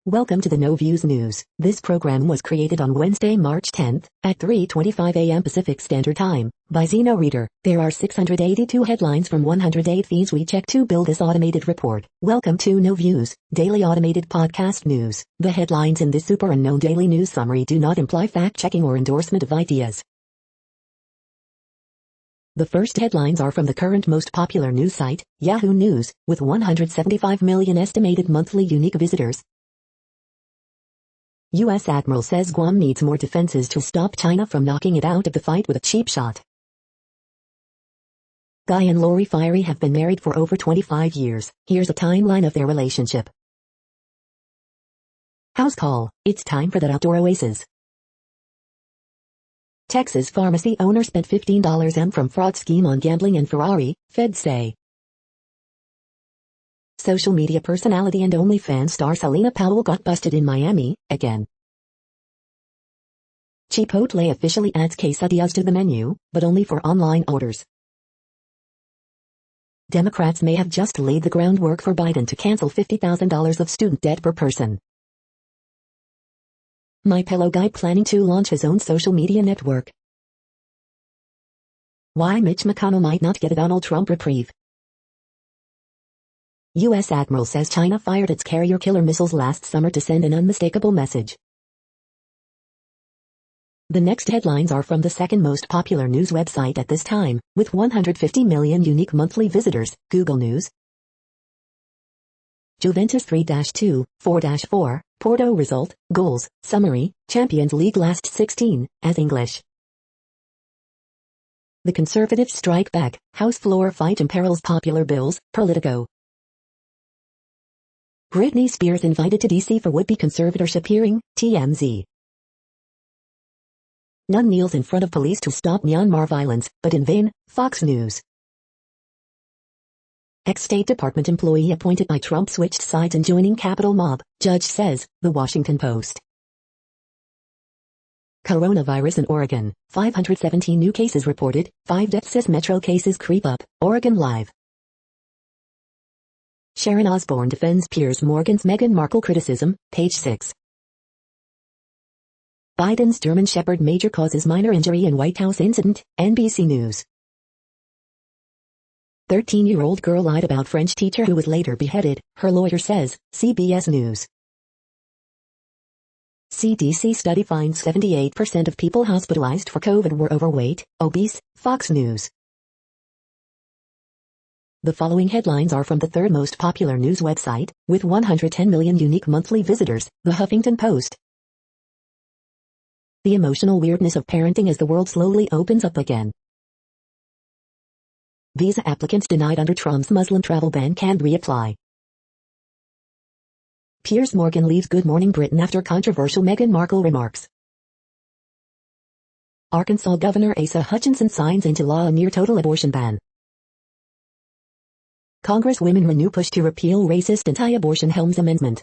Welcome to the No Views News. This program was created on Wednesday, March 10th, at 3:25 a.m. Pacific Standard Time, by Zeno Reader. There are 682 headlines from 108 feeds we check to build this automated report. Welcome to No Views, daily automated podcast news. The headlines in this super unknown daily news summary do not imply fact-checking or endorsement of ideas. The first headlines are from the current most popular news site, Yahoo News, with 175 million estimated monthly unique visitors. U.S. Admiral says Guam needs more defenses to stop China from knocking it out of the fight with a cheap shot. Guy and Lori Fiery have been married for over 25 years. Here's a timeline of their relationship. House call. It's time for that outdoor oasis. Texas pharmacy owner spent $15 from fraud scheme on gambling and Ferrari, feds say. Social media personality and OnlyFans star Selena Powell got busted in Miami, again. Chipotle officially adds quesadillas to the menu, but only for online orders. Democrats may have just laid the groundwork for Biden to cancel $50,000 of student debt per person. MyPillow guy planning to launch his own social media network. Why Mitch McConnell might not get a Donald Trump reprieve. U.S. Admiral says China fired its carrier-killer missiles last summer to send an unmistakable message. The next headlines are from the second most popular news website at this time, with 150 million unique monthly visitors, Google News. Juventus 3-2, 4-4, Porto result, goals, summary, Champions League last 16, as English. The Conservatives strike back, House floor fight imperils popular bills, Politico. Britney Spears invited to D.C. for would-be conservatorship hearing, TMZ. Nun kneels in front of police to stop Myanmar violence, but in vain, Fox News. Ex-State Department employee appointed by Trump switched sides in joining Capitol mob, judge says, The Washington Post. Coronavirus in Oregon, 517 new cases reported, 5 deaths as metro cases creep up, Oregon Live. Sharon Osbourne defends Piers Morgan's Meghan Markle criticism, page 6. Biden's German Shepherd major causes minor injury in White House incident, NBC News. 13-year-old girl lied about French teacher who was later beheaded, her lawyer says, CBS News. CDC study finds 78% of people hospitalized for COVID were overweight, obese, Fox News. The following headlines are from the third most popular news website, with 110 million unique monthly visitors, The Huffington Post. The emotional weirdness of parenting as the world slowly opens up again. Visa applicants denied under Trump's Muslim travel ban can reapply. Piers Morgan leaves Good Morning Britain after controversial Meghan Markle remarks. Arkansas Governor Asa Hutchinson signs into law a near-total abortion ban. Congresswomen renew push to repeal racist anti-abortion Helms Amendment.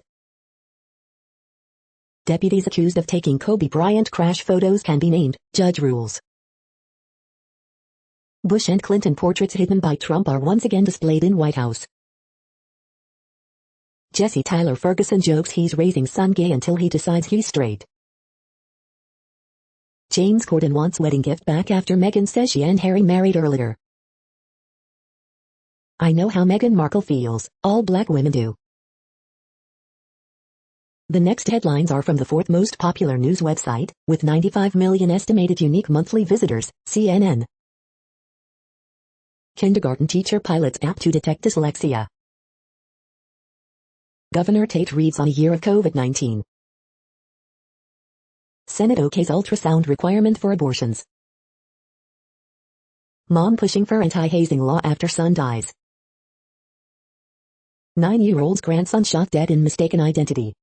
Deputies accused of taking Kobe Bryant crash photos can be named, judge rules. Bush and Clinton portraits hidden by Trump are once again displayed in White House. Jesse Tyler Ferguson jokes he's raising son gay until he decides he's straight. James Corden wants wedding gift back after Meghan says she and Harry married earlier. I know how Meghan Markle feels, all black women do. The next headlines are from the fourth most popular news website, with 95 million estimated unique monthly visitors, CNN. Kindergarten teacher pilots app to detect dyslexia. Governor Tate reads on a year of COVID-19. Senate okays ultrasound requirement for abortions. Mom pushing for anti-hazing law after son dies. 9-year-old's grandson shot dead in mistaken identity.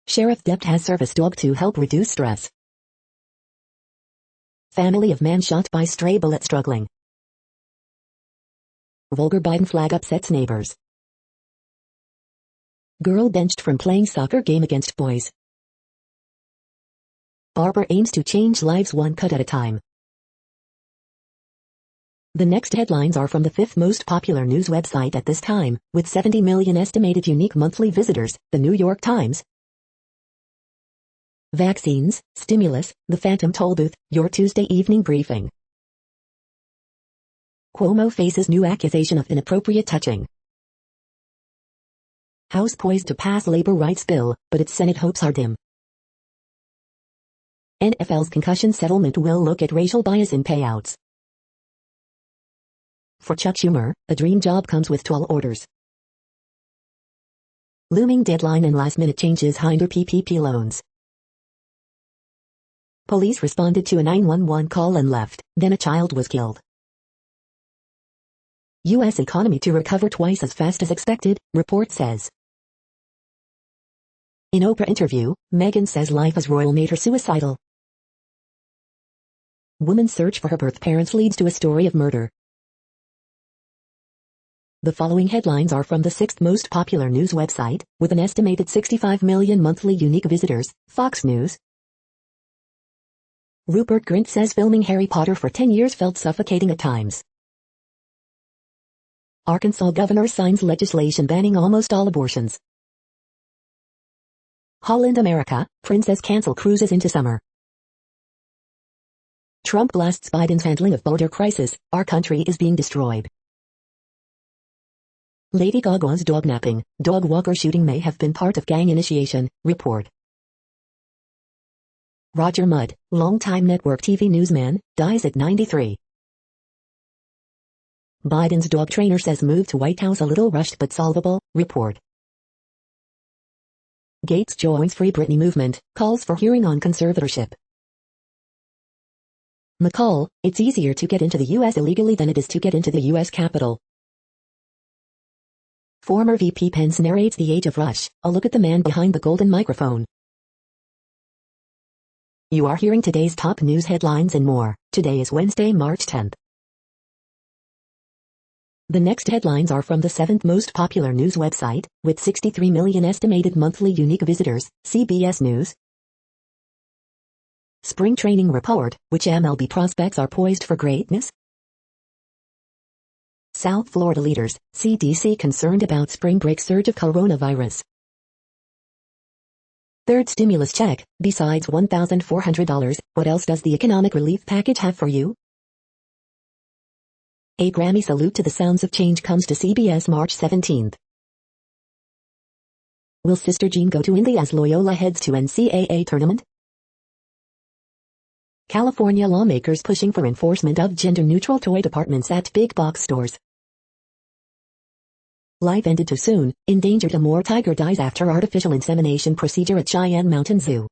Sheriff Dept has service dog to help reduce stress. Family of man shot by stray bullet struggling. Vulgar Biden flag upsets neighbors. Girl benched from playing soccer game against boys. Barber aims to change lives one cut at a time. The next headlines are from the fifth most popular news website at this time, with 70 million estimated unique monthly visitors, the New York Times. Vaccines, stimulus, the phantom tollbooth, your Tuesday evening briefing. Cuomo faces new accusation of inappropriate touching. House poised to pass labor rights bill, but its Senate hopes are dim. NFL's concussion settlement will look at racial bias in payouts. For Chuck Schumer, a dream job comes with tall orders. Looming deadline and last-minute changes hinder PPP loans. Police responded to a 911 call and left, then a child was killed. U.S. economy to recover twice as fast as expected, report says. In Oprah interview, Meghan says life as royal made her suicidal. Woman's search for her birth parents leads to a story of murder. The following headlines are from the sixth most popular news website, with an estimated 65 million monthly unique visitors, Fox News. Rupert Grint says filming Harry Potter for 10 years felt suffocating at times. Arkansas governor signs legislation banning almost all abortions. Holland America, princess cancel cruises into summer. Trump blasts Biden's handling of border crisis, our country is being destroyed. Lady Gaga's dog napping, dog walker shooting may have been part of gang initiation, report. Roger Mudd, longtime network TV newsman, dies at 93. Biden's dog trainer says move to White House a little rushed but solvable, report. Gates joins Free Britney movement, calls for hearing on conservatorship. McCall, it's easier to get into the U.S. illegally than it is to get into the U.S. Capitol. Former VP Pence narrates the age of Rush, a look at the man behind the golden microphone. You are hearing today's top news headlines and more. Today is Wednesday, March 10th. The next headlines are from the seventh most popular news website, with 63 million estimated monthly unique visitors, CBS News. Spring training report, which MLB prospects are poised for greatness? South Florida leaders, CDC concerned about spring break surge of coronavirus. Third stimulus check, besides $1,400, what else does the economic relief package have for you? A Grammy salute to the sounds of change comes to CBS March 17th. Will Sister Jean go to Indy as Loyola heads to NCAA tournament? California lawmakers pushing for enforcement of gender-neutral toy departments at big box stores. Life ended too soon, endangered Amur tiger dies after artificial insemination procedure at Cheyenne Mountain Zoo.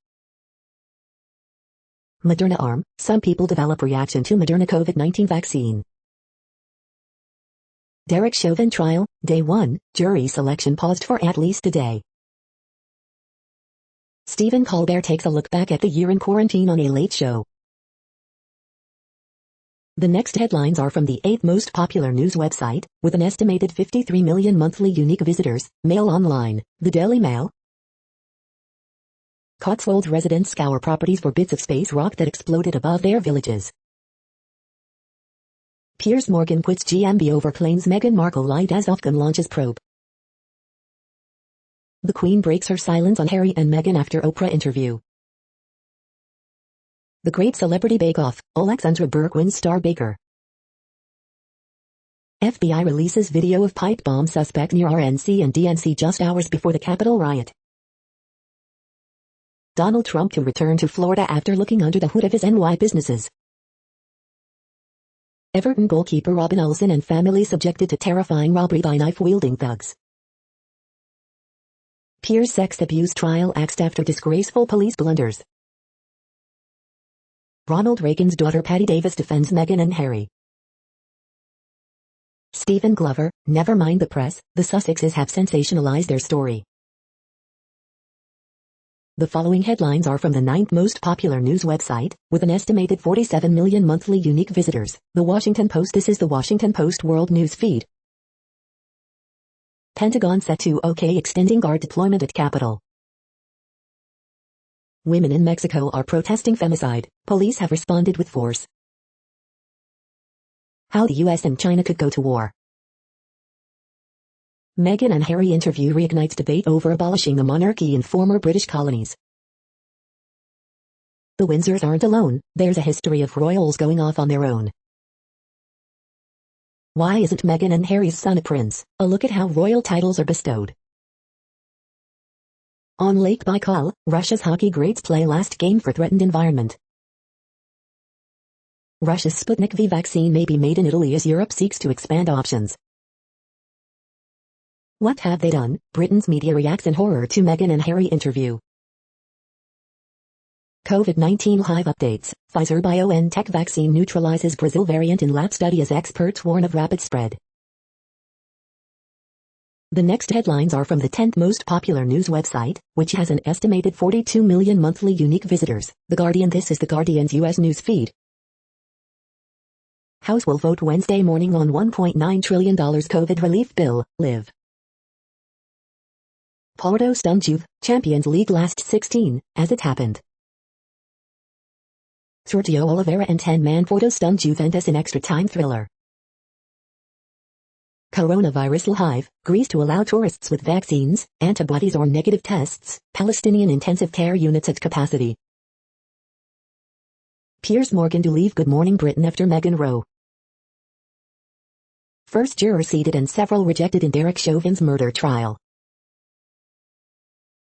Moderna arm, some people develop reaction to Moderna COVID-19 vaccine. Derek Chauvin trial, day 1, jury selection paused for at least a day. Stephen Colbert takes a look back at the year in quarantine on a late show. The next headlines are from the eighth most popular news website, with an estimated 53 million monthly unique visitors, Mail Online, the Daily Mail. Cotswolds residents scour properties for bits of space rock that exploded above their villages. Piers Morgan quits GMB over claims Meghan Markle lied as Afghan launches probe. The Queen breaks her silence on Harry and Meghan after Oprah interview. The Great Celebrity Bake Off, Alexandra Burke wins Star Baker. FBI releases video of pipe bomb suspect near RNC and DNC just hours before the Capitol riot. Donald Trump to return to Florida after looking under the hood of his NY businesses. Everton goalkeeper Robin Olsen and family subjected to terrifying robbery by knife-wielding thugs. Piers sex abuse trial axed after disgraceful police blunders. Ronald Reagan's daughter Patty Davis defends Meghan and Harry. Stephen Glover, never mind the press, the Sussexes have sensationalized their story. The following headlines are from the ninth most popular news website, with an estimated 47 million monthly unique visitors, The Washington Post. This is the Washington Post World News Feed. Pentagon set to OK extending guard deployment at Capitol. Women in Mexico are protesting femicide. Police have responded with force. How the US and China could go to war. Meghan and Harry interview reignites debate over abolishing the monarchy in former British colonies. The Windsors aren't alone, there's a history of royals going off on their own. Why isn't Meghan and Harry's son a prince? A look at how royal titles are bestowed. On Lake Baikal, Russia's hockey greats play last game for threatened environment. Russia's Sputnik V vaccine may be made in Italy as Europe seeks to expand options. What have they done? Britain's media reacts in horror to Meghan and Harry interview. COVID-19 live updates. Pfizer BioNTech vaccine neutralizes Brazil variant in lab study as experts warn of rapid spread. The next headlines are from the 10th most popular news website, which has an estimated 42 million monthly unique visitors. The Guardian. This is the Guardian's U.S. news feed. House will vote Wednesday morning on $1.9 trillion COVID relief bill, live. Porto stunned Juve, Champions League last 16, as it happened. Sergio Oliveira and 10-man Porto stunned Juventus in extra-time thriller. Coronavirus hive, Greece to allow tourists with vaccines, antibodies or negative tests, Palestinian intensive care units at capacity. Piers Morgan to leave Good Morning Britain after Meghan Rowe. First juror seated and several rejected in Derek Chauvin's murder trial.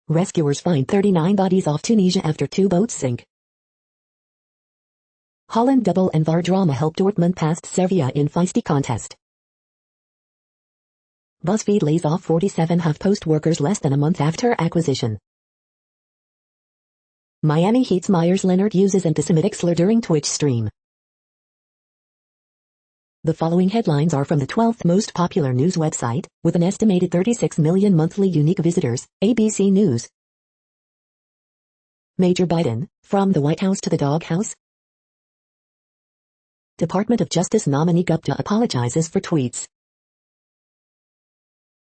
Rescuers find 39 bodies off Tunisia after 2 boats sink. Holland double and VAR drama helped Dortmund past Sevilla in feisty contest. BuzzFeed lays off 47 HuffPost workers less than a month after acquisition. Miami Heat's Myers Leonard uses anti-Semitic slur during Twitch stream. The following headlines are from the 12th most popular news website, with an estimated 36 million monthly unique visitors, ABC News. Major Biden, from the White House to the doghouse. Department of Justice nominee Gupta apologizes for tweets.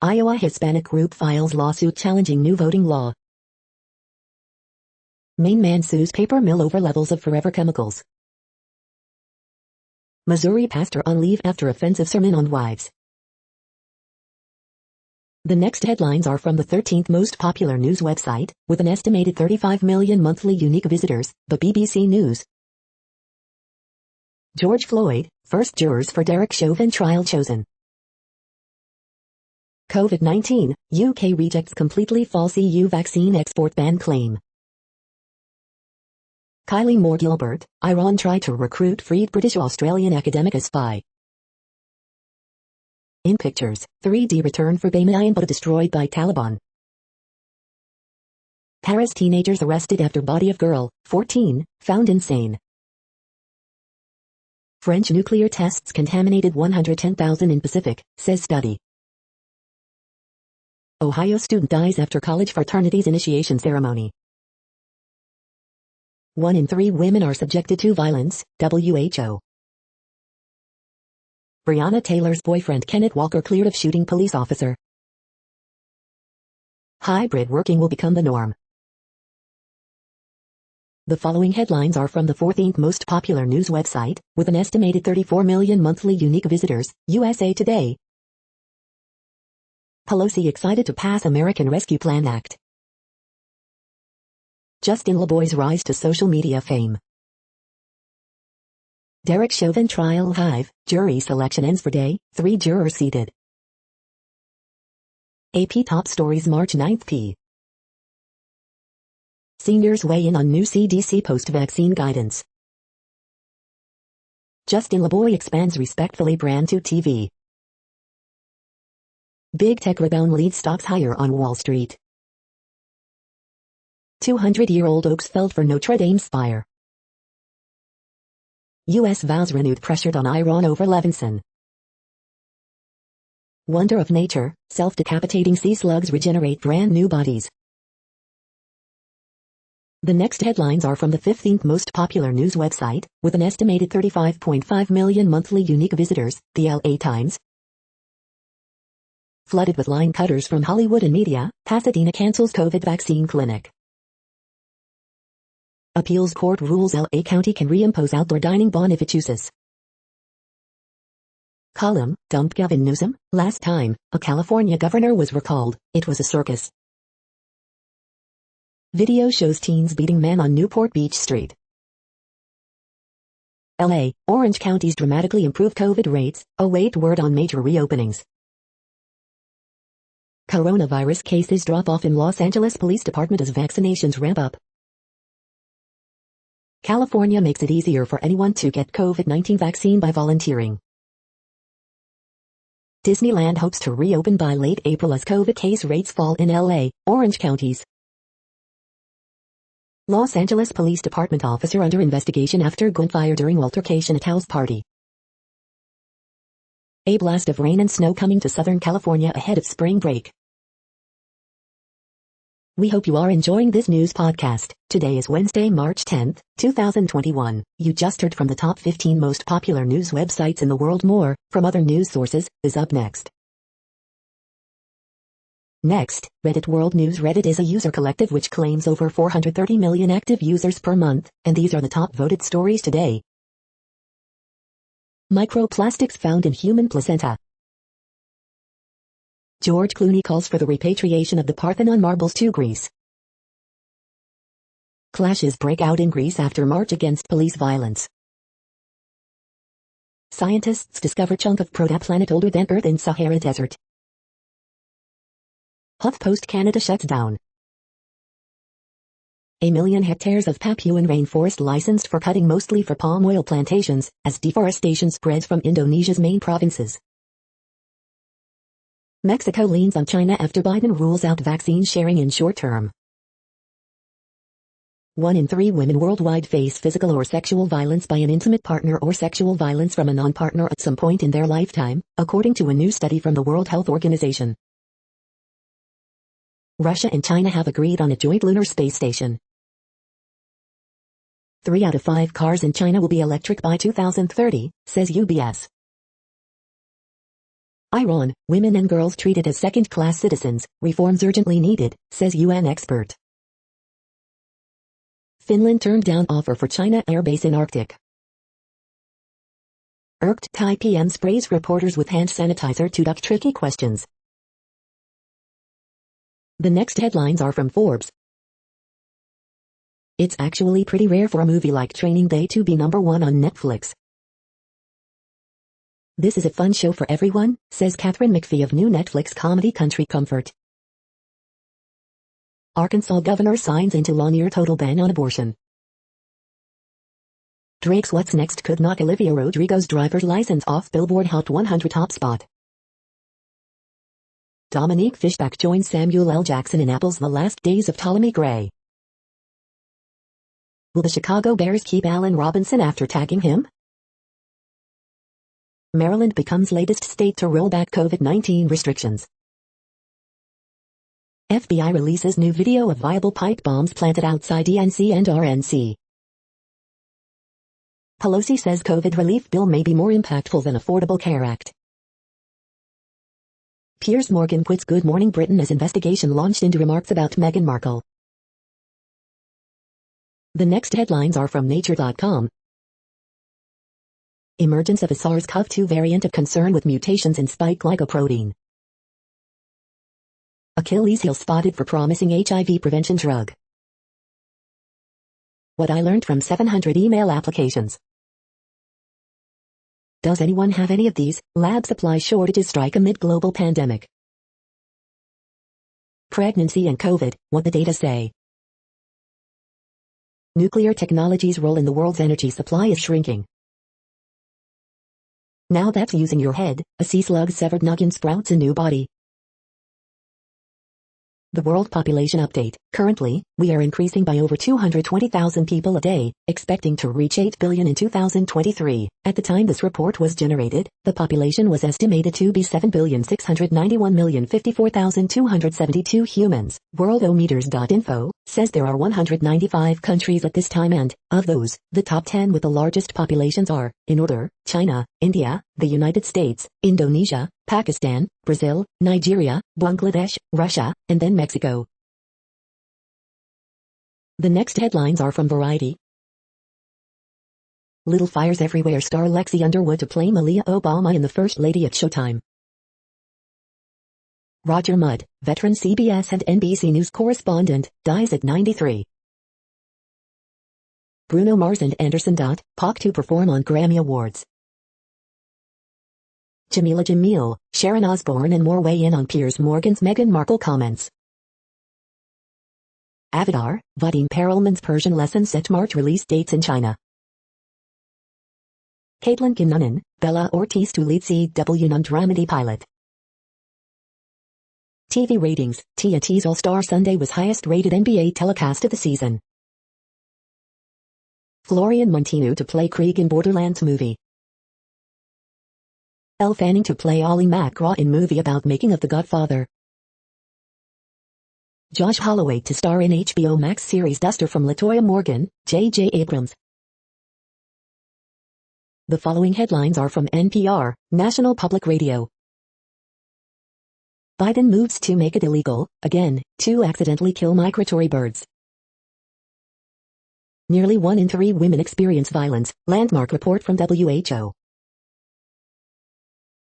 Iowa Hispanic group files lawsuit challenging new voting law. Maine man sues paper mill over levels of forever chemicals. Missouri pastor on leave after offensive sermon on wives. The next headlines are from the 13th most popular news website, with an estimated 35 million monthly unique visitors, the BBC News. George Floyd, first jurors for Derek Chauvin trial chosen. COVID-19, UK rejects completely false EU vaccine export ban claim. Kylie Moore Gilbert, Iran tried to recruit freed British-Australian academic as spy. In pictures, 3D return for Bamyan but destroyed by Taliban. Paris teenagers arrested after body of girl, 14, found insane. French nuclear tests contaminated 110,000 in Pacific, says study. Ohio student dies after college fraternity's initiation ceremony. 1 in 3 women are subjected to violence, WHO. Breonna Taylor's boyfriend Kenneth Walker cleared of shooting police officer. Hybrid working will become the norm. The following headlines are from the 14th most popular news website, with an estimated 34 million monthly unique visitors, USA Today. Pelosi excited to pass American Rescue Plan Act. Justin LeBoy's rise to social media fame. Derek Chauvin trial hive, jury selection ends for day, 3 jurors seated. AP top stories March 9th p. Seniors weigh in on new CDC post-vaccine guidance. Justin LeBoy expands respectfully brand to TV. Big tech rebound leads stocks higher on Wall Street. 200-year-old oaks felled for Notre Dame's spire. U.S. vows renewed pressured on Iran over Levinson. Wonder of nature, self-decapitating sea slugs regenerate brand new bodies. The next headlines are from the 15th most popular news website, with an estimated 35.5 million monthly unique visitors, the LA Times. Flooded with line cutters from Hollywood and media, Pasadena cancels COVID vaccine clinic. Appeals court rules LA County can reimpose outdoor dining ban if it chooses. Column, dumped Gavin Newsom. Last time a California governor was recalled, it was a circus. Video shows teens beating man on Newport Beach Street. LA, Orange counties dramatically improve COVID rates, await word on major reopenings. Coronavirus cases drop off in Los Angeles Police Department as vaccinations ramp up. California makes it easier for anyone to get COVID-19 vaccine by volunteering. Disneyland hopes to reopen by late April as COVID case rates fall in LA, Orange counties. Los Angeles Police Department officer under investigation after gunfire during altercation at house party. A blast of rain and snow coming to Southern California ahead of spring break. We hope you are enjoying this news podcast. Today is Wednesday, March 10th, 2021. You just heard from the top 15 most popular news websites in the world. More from other news sources is up next. Next, Reddit World News. Reddit is a user collective which claims over 430 million active users per month, and these are the top voted stories today. Microplastics found in human placenta. George Clooney calls for the repatriation of the Parthenon marbles to Greece. Clashes break out in Greece after march against police violence. Scientists discover chunk of protoplanet older than Earth in Sahara Desert. HuffPost Canada shuts down. 1 million hectares of Papuan rainforest licensed for cutting, mostly for palm oil plantations, as deforestation spreads from Indonesia's main provinces. Mexico leans on China after Biden rules out vaccine sharing in short term. 1 in 3 women worldwide face physical or sexual violence by an intimate partner or sexual violence from a non-partner at some point in their lifetime, according to a new study from the World Health Organization. Russia and China have agreed on a joint lunar space station. 3 out of 5 cars in China will be electric by 2030, says UBS. Iran, women and girls treated as second-class citizens, reforms urgently needed, says UN expert. Finland turned down offer for China airbase in Arctic. Irked Thai PM sprays reporters with hand sanitizer to duck tricky questions. The next headlines are from Forbes. It's actually pretty rare for a movie like Training Day to be #1 on Netflix. This is a fun show for everyone, says Catherine McPhee of new Netflix comedy Country Comfort. Arkansas governor signs into law near total ban on abortion. Drake's What's Next could knock Olivia Rodrigo's driver's license off Billboard Hot 100 top spot. Dominique Fishback joins Samuel L. Jackson in Apple's The Last Days of Ptolemy Gray. Will the Chicago Bears keep Allen Robinson after tagging him? Maryland becomes latest state to roll back COVID-19 restrictions. FBI releases new video of viable pipe bombs planted outside DNC and RNC. Pelosi says COVID relief bill may be more impactful than Affordable Care Act. Piers Morgan quits Good Morning Britain as investigation launched into remarks about Meghan Markle. The next headlines are from Nature.com. Emergence of a SARS-CoV-2 variant of concern with mutations in spike glycoprotein. Achilles heel spotted for promising HIV prevention drug. What I learned from 700 email applications. Does anyone have any of these? Lab supply shortages strike amid global pandemic. Pregnancy and COVID, what the data say. Nuclear technology's role in the world's energy supply is shrinking. Now that's using your head, a sea slug's severed noggin sprouts a new body. The world population update. Currently, we are increasing by over 220,000 people a day, expecting to reach 8 billion in 2023. At the time this report was generated, the population was estimated to be 7,691,054,272 humans. Worldometers.info says there are 195 countries at this time, and, of those, the top 10 with the largest populations are, in order, China, India, the United States, Indonesia, Pakistan, Brazil, Nigeria, Bangladesh, Russia, and then Mexico. The next headlines are from Variety. Little Fires Everywhere star Lexi Underwood to play Malia Obama in The First Lady at Showtime. Roger Mudd, veteran CBS and NBC News correspondent, dies at 93. Bruno Mars and Anderson .Paak to perform on Grammy Awards. Jamila Jamil, Sharon Osbourne and more weigh in on Piers Morgan's Meghan Markle comments. Avatar, Vadim Perelman's Persian lesson set March release dates in China. Caitlin Kinnunen, Bella Ortiz to lead CW non-dramedy pilot. TV ratings, TNT's All-Star Sunday was highest-rated NBA telecast of the season. Florian Munteanu to play Krieg in Borderlands movie. Elle Fanning to play Ollie McGraw in movie about making of The Godfather. Josh Holloway to star in HBO Max series Duster from LaToya Morgan, J.J. Abrams. The following headlines are from NPR, National Public Radio. Biden moves to make it illegal, again, to accidentally kill migratory birds. Nearly 1 in 3 women experience violence, landmark report from WHO.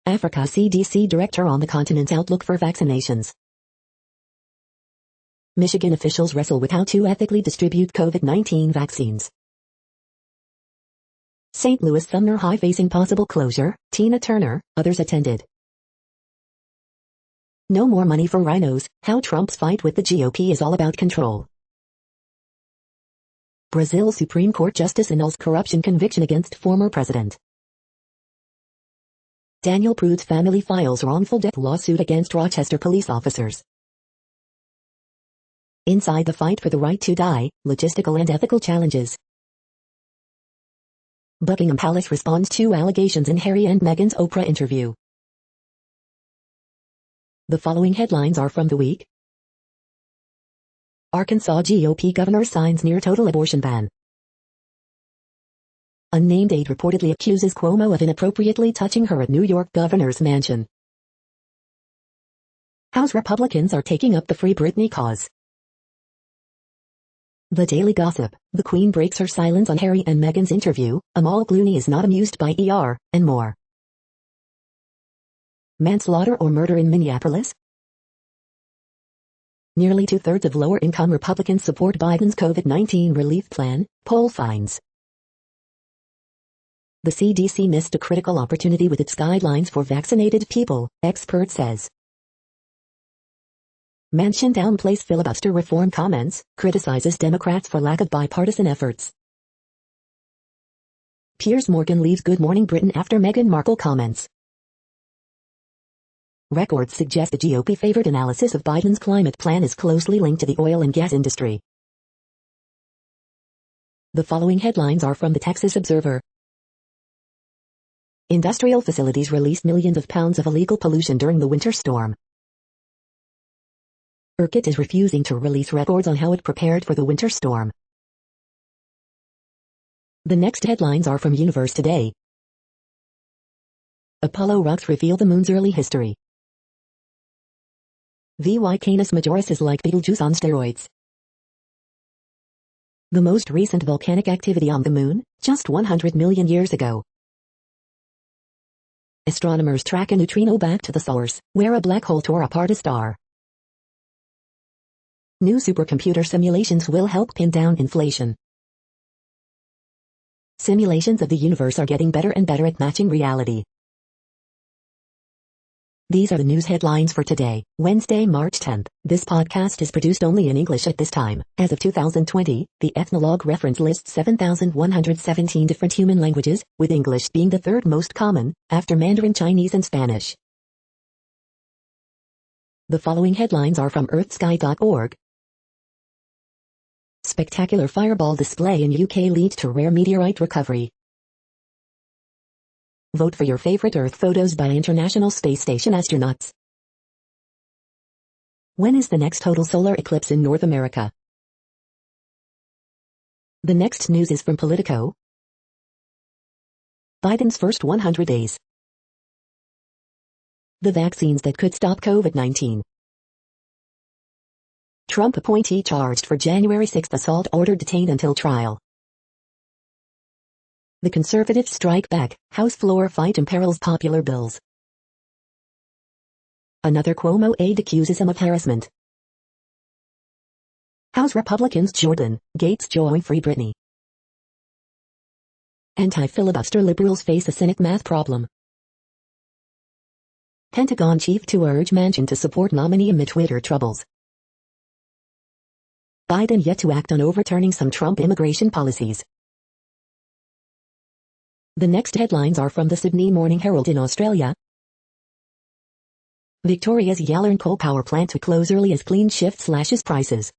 Africa CDC director on the continent's outlook for vaccinations. Michigan officials wrestle with how to ethically distribute COVID-19 vaccines. St. Louis Sumner High facing possible closure, Tina Turner, others attended. No more money for rhinos, how Trump's fight with the GOP is all about control. Brazil Supreme Court Justice annuls corruption conviction against former president. Daniel Prude's family files wrongful death lawsuit against Rochester police officers. Inside the fight for the right to die, logistical and ethical challenges. Buckingham Palace responds to allegations in Harry and Meghan's Oprah interview. The following headlines are from The Week. Arkansas GOP governor signs near-total abortion ban. Unnamed aide reportedly accuses Cuomo of inappropriately touching her at New York governor's mansion. House Republicans are taking up the Free Britney cause. The Daily Gossip, the Queen breaks her silence on Harry and Meghan's interview, Amal Clooney is not amused by ER, and more. Manslaughter or murder in Minneapolis? Nearly 2/3 of lower-income Republicans support Biden's COVID-19 relief plan, poll finds. The CDC missed a critical opportunity with its guidelines for vaccinated people, expert says. Manchin downplays filibuster reform comments, criticizes Democrats for lack of bipartisan efforts. Piers Morgan leaves Good Morning Britain after Meghan Markle comments. Records suggest a GOP-favored analysis of Biden's climate plan is closely linked to the oil and gas industry. The following headlines are from the Texas Observer. Industrial facilities released millions of pounds of illegal pollution during the winter storm. ERCOT is refusing to release records on how it prepared for the winter storm. The next headlines are from Universe Today. Apollo rocks reveal the moon's early history. VY Canis Majoris is like Betelgeuse on steroids. The most recent volcanic activity on the moon, just 100 million years ago. Astronomers track a neutrino back to the source, where a black hole tore apart a star. New supercomputer simulations will help pin down inflation. Simulations of the universe are getting better and better at matching reality. These are the news headlines for today, Wednesday, March 10th. This podcast is produced only in English at this time. As of 2020, the Ethnologue reference lists 7,117 different human languages, with English being the third most common, after Mandarin Chinese and Spanish. The following headlines are from earthsky.org. Spectacular fireball display in UK leads to rare meteorite recovery. Vote for your favorite Earth photos by International Space Station astronauts. When is the next total solar eclipse in North America? The next news is from Politico. Biden's first 100 days. The vaccines that could stop COVID-19. Trump appointee charged for January 6 assault ordered detained until trial. The Conservatives strike back, House floor fight imperils popular bills. Another Cuomo aide accuses him of harassment. House Republicans Jordan, Gates join Free Britney. Anti-filibuster liberals face a Senate math problem. Pentagon chief to urge Manchin to support nominee amid Twitter troubles. Biden yet to act on overturning some Trump immigration policies. The next headlines are from the Sydney Morning Herald in Australia. Victoria's Yallourn coal power plant to close early as clean shift slashes prices.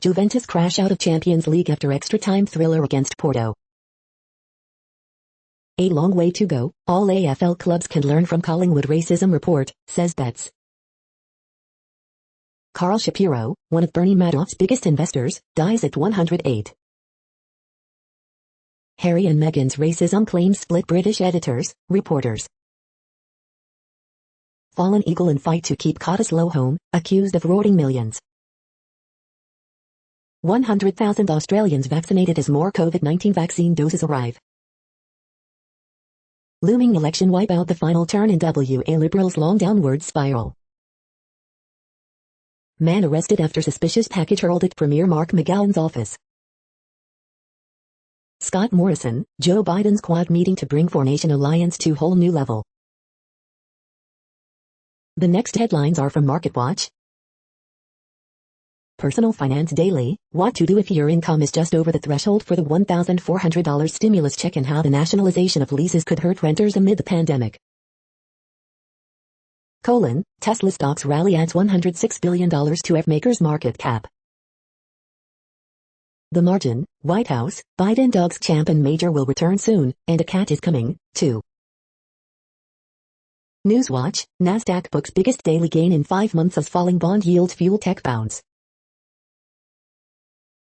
Juventus crash out of Champions League after extra-time thriller against Porto. A long way to go, all AFL clubs can learn from Collingwood racism report, says Betts. Carl Shapiro, one of Bernie Madoff's biggest investors, dies at 108. Harry and Meghan's racism claims split British editors, reporters. Fallen eagle in fight to keep Cottesloe home, accused of rorting millions. 100,000 Australians vaccinated as more COVID-19 vaccine doses arrive. Looming election wipeout, the final turn in WA Liberals' long downward spiral. Man arrested after suspicious package hurled at Premier Mark McGowan's office. Scott Morrison, Joe Biden's Quad meeting to bring four-nation alliance to whole new level. The next headlines are from MarketWatch. Personal Finance Daily, what to do if your income is just over the threshold for the $1,400 stimulus check and how the nationalization of leases could hurt renters amid the pandemic. Tesla stocks rally adds $106 billion to F-maker's market cap. The Margin, White House, Biden dogs champ and Major will return soon, and a cat is coming, too. Newswatch, Nasdaq books biggest daily gain in 5 months as falling bond yields fuel tech bounce.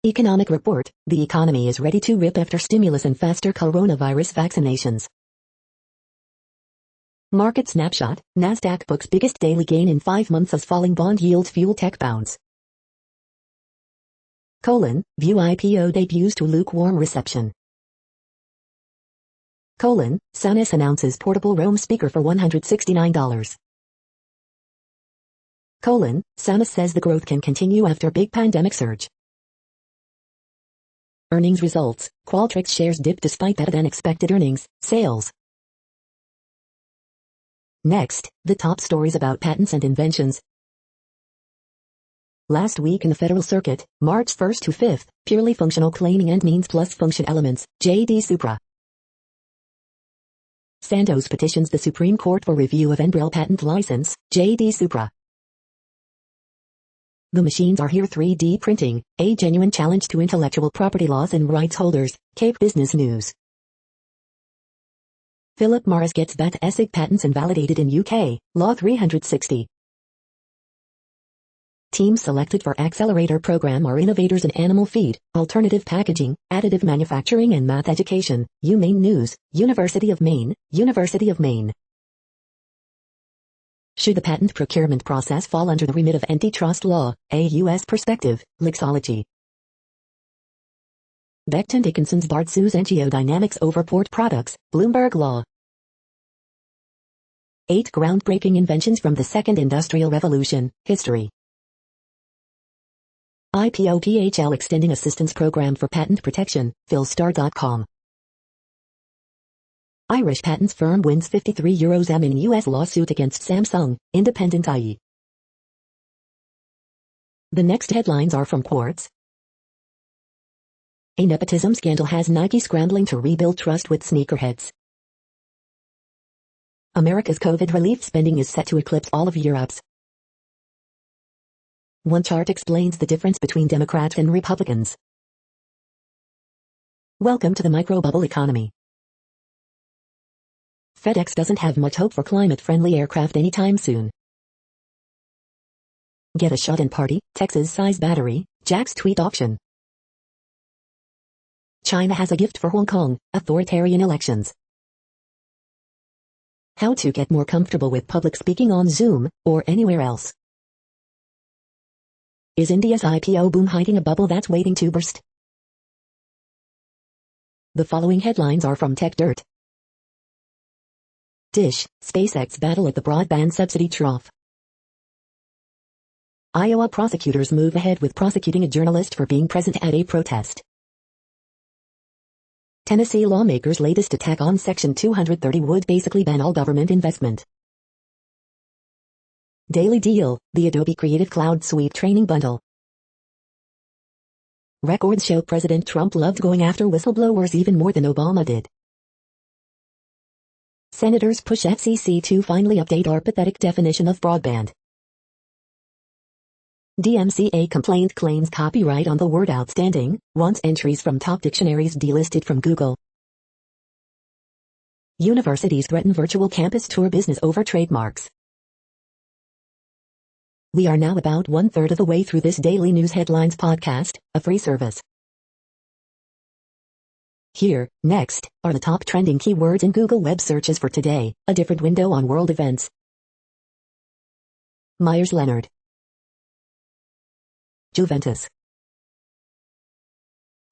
Economic Report, the economy is ready to rip after stimulus and faster coronavirus vaccinations. Market Snapshot, Nasdaq books biggest daily gain in 5 months as falling bond yields fuel tech bounce. View IPO debuts to lukewarm reception. Sonos announces portable Roam speaker for $169. Sonos says the growth can continue after big pandemic surge. Earnings results, Qualtrics shares dip despite better-than-expected earnings, sales. Next, the top stories about patents and inventions. Last week in the Federal Circuit, March 1st to 5th, purely functional claiming and means plus function elements, J.D. Supra. Sandoz petitions the Supreme Court for review of Enbrel patent license, J.D. Supra. The machines are here 3D printing, a genuine challenge to intellectual property laws and rights holders, Cape Business News. Philip Morris gets BAT-ESIG patents invalidated in UK, Law 360. Teams selected for accelerator program are innovators in animal feed, alternative packaging, additive manufacturing and math education, UMaine News, University of Maine, University of Maine. Should the patent procurement process fall under the remit of antitrust law, a U.S. perspective, Lexology. Becton Dickinson's Bard sues Angiodynamics over port products, Bloomberg Law. 8 groundbreaking inventions from the Second Industrial Revolution, History. IPO-PHL extending assistance program for patent protection, Philstar.com. Irish patents firm wins €53 in U.S. lawsuit against Samsung, Independent IE. The next headlines are from Quartz. A nepotism scandal has Nike scrambling to rebuild trust with sneakerheads. America's COVID relief spending is set to eclipse all of Europe's. One chart explains the difference between Democrats and Republicans. Welcome to the microbubble economy. FedEx doesn't have much hope for climate-friendly aircraft anytime soon. Get a shot and party, Texas-size battery, Jack's tweet option. China has a gift for Hong Kong, authoritarian elections. How to get more comfortable with public speaking on Zoom, or anywhere else. Is India's IPO boom hiding a bubble that's waiting to burst? The following headlines are from Tech Dirt. Dish, SpaceX battle at the broadband subsidy trough. Iowa prosecutors move ahead with prosecuting a journalist for being present at a protest. Tennessee lawmakers' latest attack on Section 230 would basically ban all government investment. Daily Deal, the Adobe Creative Cloud Suite training bundle. Records show President Trump loved going after whistleblowers even more than Obama did. Senators push FCC to finally update our pathetic definition of broadband. DMCA complaint claims copyright on the word outstanding, wants entries from top dictionaries delisted from Google. Universities threaten virtual campus tour business over trademarks. We are now about 1/3 of the way through this daily news headlines podcast, a free service. Here, next, are the top trending keywords in Google web searches for today, a different window on world events. Myers-Leonard. Juventus.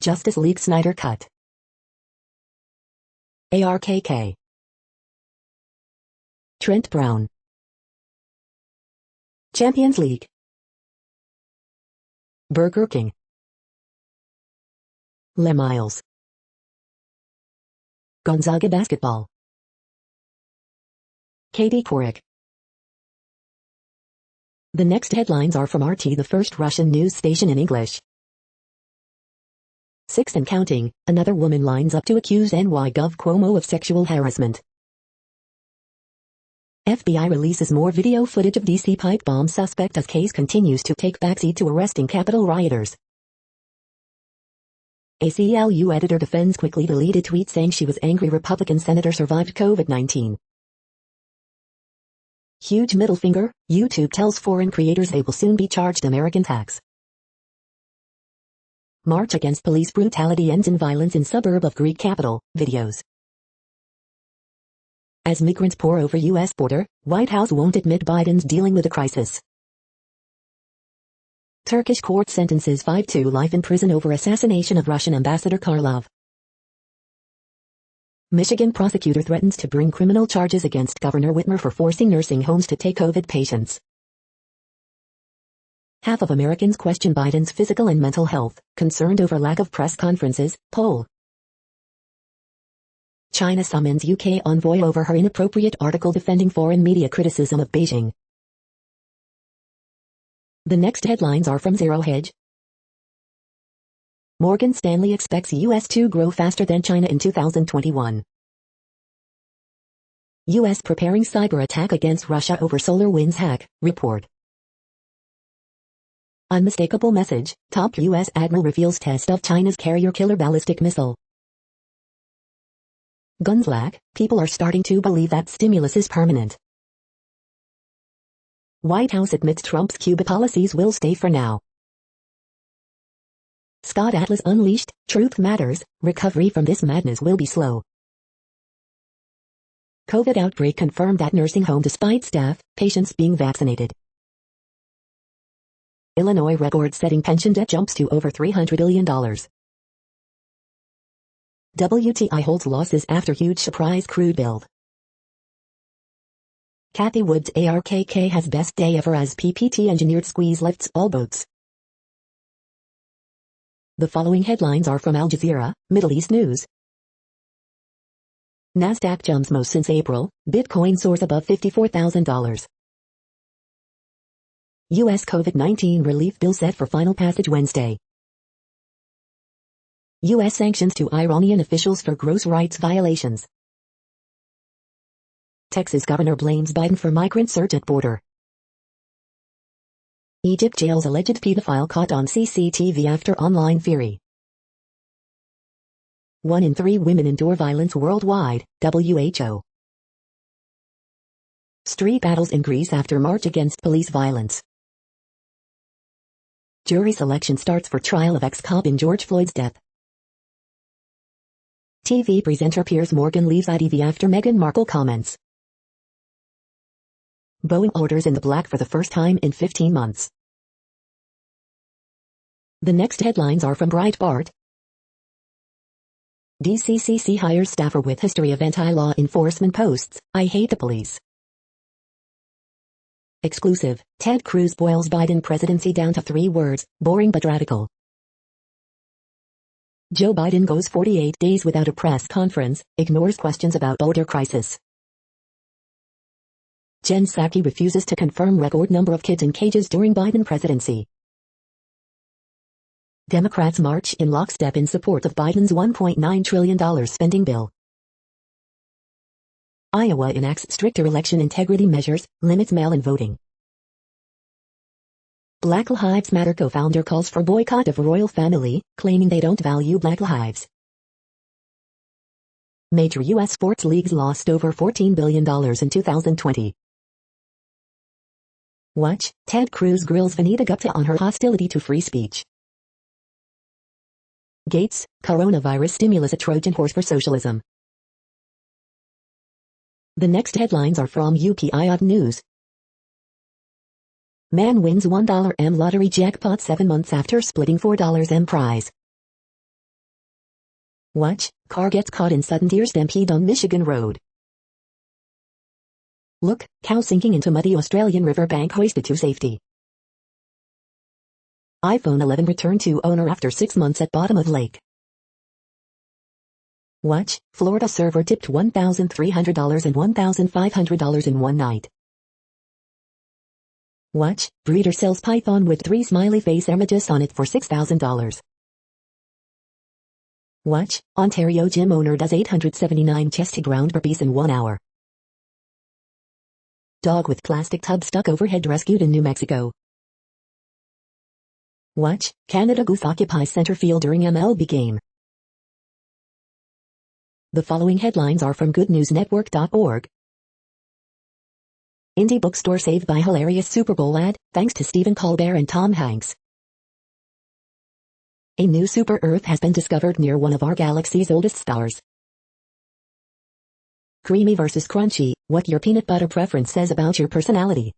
Justice League Snyder Cut. ARKK. Trent Brown. Champions League. Burger King. Le Miles. Gonzaga basketball. Katie Couric. The next headlines are from RT, the first Russian news station in English. 6 and counting, another woman lines up to accuse NY Gov Cuomo of sexual harassment. FBI releases more video footage of DC pipe bomb suspect as case continues to take backseat to arresting Capitol rioters. ACLU editor defends quickly deleted tweet saying she was angry Republican senator survived COVID-19. Huge middle finger, YouTube tells foreign creators they will soon be charged American tax. March against police brutality ends in violence in suburb of Greek capital, videos. As migrants pour over U.S. border, White House won't admit Biden's dealing with a crisis. Turkish court sentences 5 to life in prison over assassination of Russian ambassador Karlov. Michigan prosecutor threatens to bring criminal charges against Governor Whitmer for forcing nursing homes to take COVID patients. Half of Americans question Biden's physical and mental health, concerned over lack of press conferences, poll. China summons UK envoy over her inappropriate article defending foreign media criticism of Beijing. The next headlines are from Zero Hedge. Morgan Stanley expects U.S. to grow faster than China in 2021. U.S. preparing cyber attack against Russia over SolarWinds hack, report. Unmistakable message, top U.S. admiral reveals test of China's carrier-killer ballistic missile. Guns lack, people are starting to believe that stimulus is permanent. White House admits Trump's Cuba policies will stay for now. Scott Atlas unleashed, truth matters, recovery from this madness will be slow. COVID outbreak confirmed at nursing home despite staff, patients being vaccinated. Illinois record-setting pension debt jumps to over $300 billion. WTI holds losses after huge surprise crude build. Kathy Wood's ARKK has best day ever as PPT engineered squeeze lifts all boats. The following headlines are from Al Jazeera, Middle East News. Nasdaq jumps most since April, Bitcoin soars above $54,000. U.S. COVID-19 relief bill set for final passage Wednesday. U.S. sanctions to Iranian officials for gross rights violations. Texas governor blames Biden for migrant surge at border. Egypt jails alleged pedophile caught on CCTV after online fury. 1 in 3 women endure violence worldwide, WHO. Street battles in Greece after march against police violence. Jury selection starts for trial of ex-cop in George Floyd's death. TV presenter Piers Morgan leaves ITV after Meghan Markle comments. Boeing orders in the black for the first time in 15 months. The next headlines are from Breitbart. DCCC hires staffer with history of anti-law enforcement posts. I hate the police. Exclusive. Ted Cruz boils Biden presidency down to 3 words, boring but radical. Joe Biden goes 48 days without a press conference, ignores questions about border crisis. Jen Psaki refuses to confirm record number of kids in cages during Biden presidency. Democrats march in lockstep in support of Biden's $1.9 trillion spending bill. Iowa enacts stricter election integrity measures, limits mail-in voting. Black Lives Matter co-founder calls for boycott of royal family, claiming they don't value Black lives. Major U.S. sports leagues lost over $14 billion in 2020. Watch, Ted Cruz grills Vanita Gupta on her hostility to free speech. Gates, coronavirus stimulus a Trojan horse for socialism. The next headlines are from UPI News. Man wins $1 lottery jackpot 7 months after splitting $4 prize. Watch, car gets caught in sudden deer stampede on Michigan road. Look, cow sinking into muddy Australian riverbank hoisted to safety. iPhone 11 returned to owner after 6 months at bottom of lake. Watch, Florida server tipped $1,300 and $1,500 in one night. Watch, breeder sells python with 3 smiley face images on it for $6,000. Watch, Ontario gym owner does 879 chest to ground burpees in 1 hour. Dog with plastic tub stuck overhead rescued in New Mexico. Watch, Canada Goose occupies center field during MLB game. The following headlines are from goodnewsnetwork.org. Indie bookstore saved by hilarious Super Bowl ad, thanks to Stephen Colbert and Tom Hanks. A new super Earth has been discovered near one of our galaxy's oldest stars. Creamy versus crunchy, what your peanut butter preference says about your personality.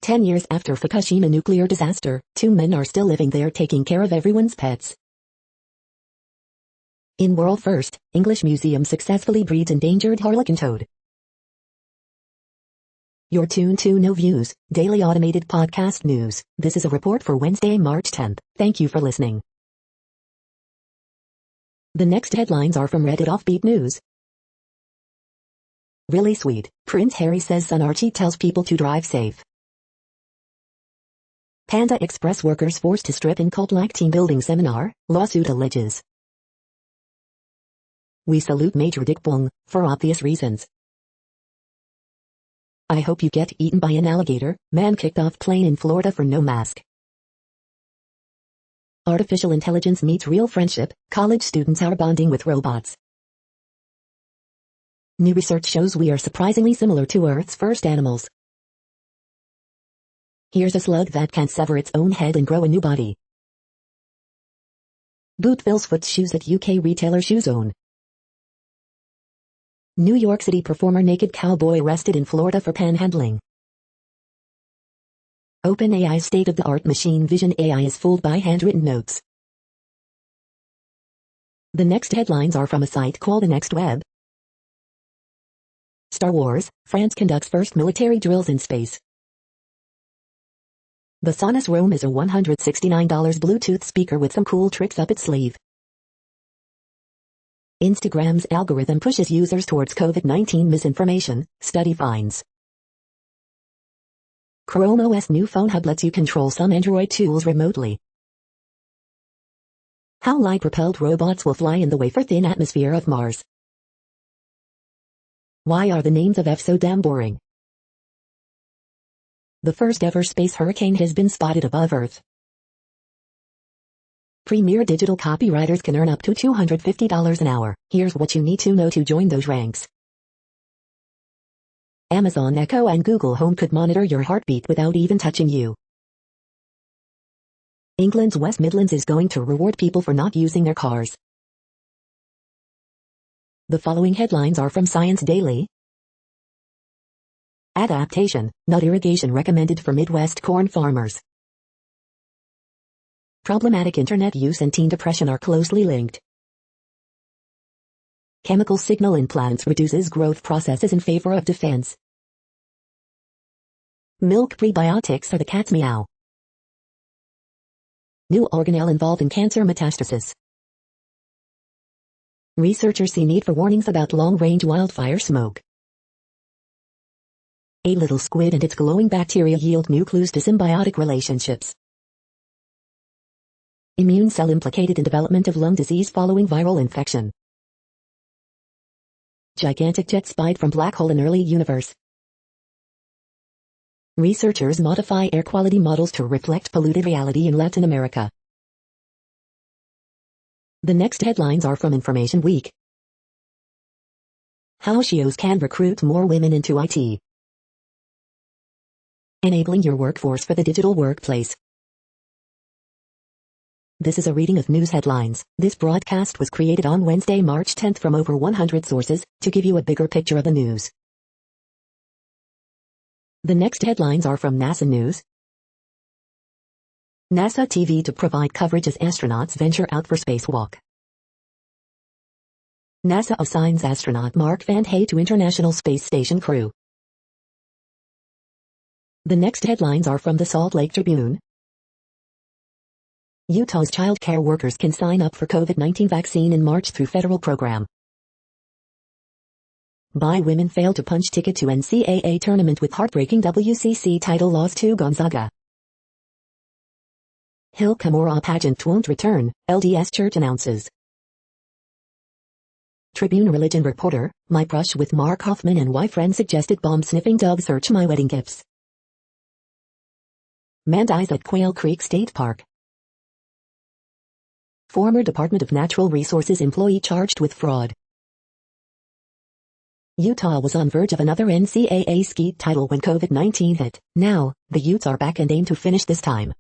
10 years after Fukushima nuclear disaster, 2 men are still living there taking care of everyone's pets. In world first, English museum successfully breeds endangered harlequin toad. You're tuned to No Views, daily automated podcast news. This is a report for Wednesday, March 10th. Thank you for listening. The next headlines are from Reddit Offbeat News. Really sweet, Prince Harry says son Archie tells people to drive safe. Panda Express workers forced to strip in cult-like team building seminar, lawsuit alleges. We salute Major Dick Bung, for obvious reasons. I hope you get eaten by an alligator, man kicked off plane in Florida for no mask. Artificial intelligence meets real friendship, college students are bonding with robots. New research shows we are surprisingly similar to Earth's first animals. Here's a slug that can sever its own head and grow a new body. Boot fills foot shoes at UK retailer Shoe Zone. New York City performer naked cowboy arrested in Florida for panhandling. OpenAI's state-of-the-art machine vision AI is fooled by handwritten notes. The next headlines are from a site called The Next Web. Star Wars, France conducts first military drills in space. The Sonos Roam is a $169 Bluetooth speaker with some cool tricks up its sleeve. Instagram's algorithm pushes users towards COVID-19 misinformation, study finds. Chrome OS new phone hub lets you control some Android tools remotely. How light-propelled robots will fly in the wafer-thin atmosphere of Mars. Why are the names of F so damn boring? The first ever space hurricane has been spotted above Earth. Premier digital copywriters can earn up to $250 an hour. Here's what you need to know to join those ranks. Amazon Echo and Google Home could monitor your heartbeat without even touching you. England's West Midlands is going to reward people for not using their cars. The following headlines are from Science Daily. Adaptation, not irrigation recommended for Midwest corn farmers. Problematic internet use and teen depression are closely linked. Chemical signal in plants reduces growth processes in favor of defense. Milk prebiotics are the cat's meow. New organelle involved in cancer metastasis. Researchers see need for warnings about long-range wildfire smoke. A little squid and its glowing bacteria yield new clues to symbiotic relationships. Immune cell implicated in development of lung disease following viral infection. Gigantic jet spied from black hole in early universe. Researchers modify air quality models to reflect polluted reality in Latin America. The next headlines are from Information Week. How Shios can recruit more women into IT. Enabling your workforce for the digital workplace. This is a reading of news headlines. This broadcast was created on Wednesday, March 10th from over 100 sources to give you a bigger picture of the news. The next headlines are from NASA News. NASA TV to provide coverage as astronauts venture out for spacewalk. NASA assigns astronaut Mark Van Hay to International Space Station crew. The next headlines are from the Salt Lake Tribune. Utah's child care workers can sign up for COVID-19 vaccine in March through federal program. Bi women fail to punch ticket to NCAA tournament with heartbreaking WCC title loss to Gonzaga. Hill Cumorah pageant won't return, LDS Church announces. Tribune religion reporter, my brush with Mark Hoffman and why friend suggested bomb-sniffing dog search my wedding gifts. Man dies at Quail Creek State Park. Former Department of Natural Resources employee charged with fraud. Utah was on verge of another NCAA skeet title when COVID-19 hit. Now, the Utes are back and aim to finish this time.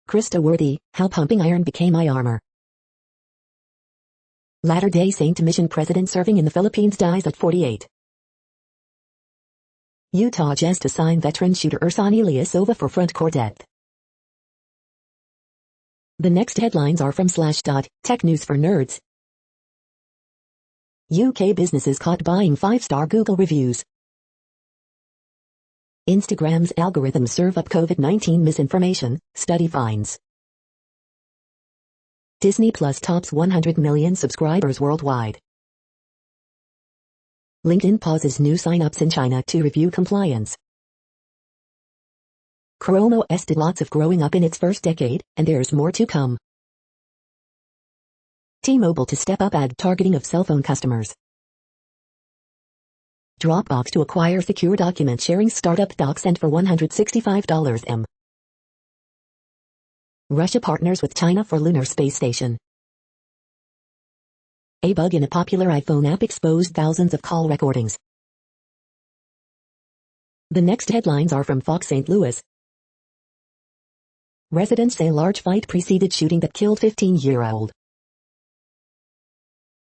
Krista Worthy, how pumping iron became my armor. Latter-day Saint mission president serving in the Philippines dies at 48. Utah Jazz to sign veteran shooter Ersan Ilyasova for front court depth. The next headlines are from Slashdot, tech news for nerds. UK businesses caught buying 5-star Google reviews. Instagram's algorithms serve up COVID-19 misinformation, study finds. Disney Plus tops 100 million subscribers worldwide. LinkedIn pauses new sign-ups in China to review compliance. Chrome OS did lots of growing up in its first decade, and there's more to come. T-Mobile to step up ad targeting of cell phone customers. Dropbox to acquire secure document sharing startup DocSend for $165 m. Russia partners with China for lunar space station. A bug in a popular iPhone app exposed thousands of call recordings. The next headlines are from Fox St. Louis. Residents say large fight preceded shooting that killed 15-year-old.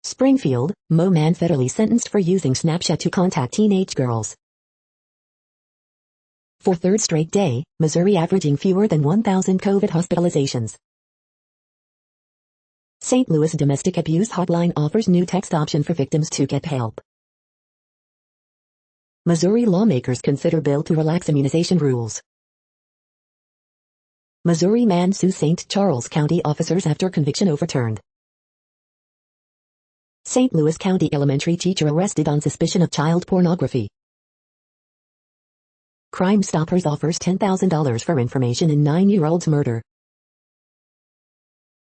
Springfield, Mo man federally sentenced for using Snapchat to contact teenage girls. For third straight day, Missouri averaging fewer than 1,000 COVID hospitalizations. St. Louis domestic abuse hotline offers new text option for victims to get help. Missouri lawmakers consider bill to relax immunization rules. Missouri man sues St. Charles County officers after conviction overturned. St. Louis County elementary teacher arrested on suspicion of child pornography. Crime Stoppers offers $10,000 for information in 9-year-old's murder.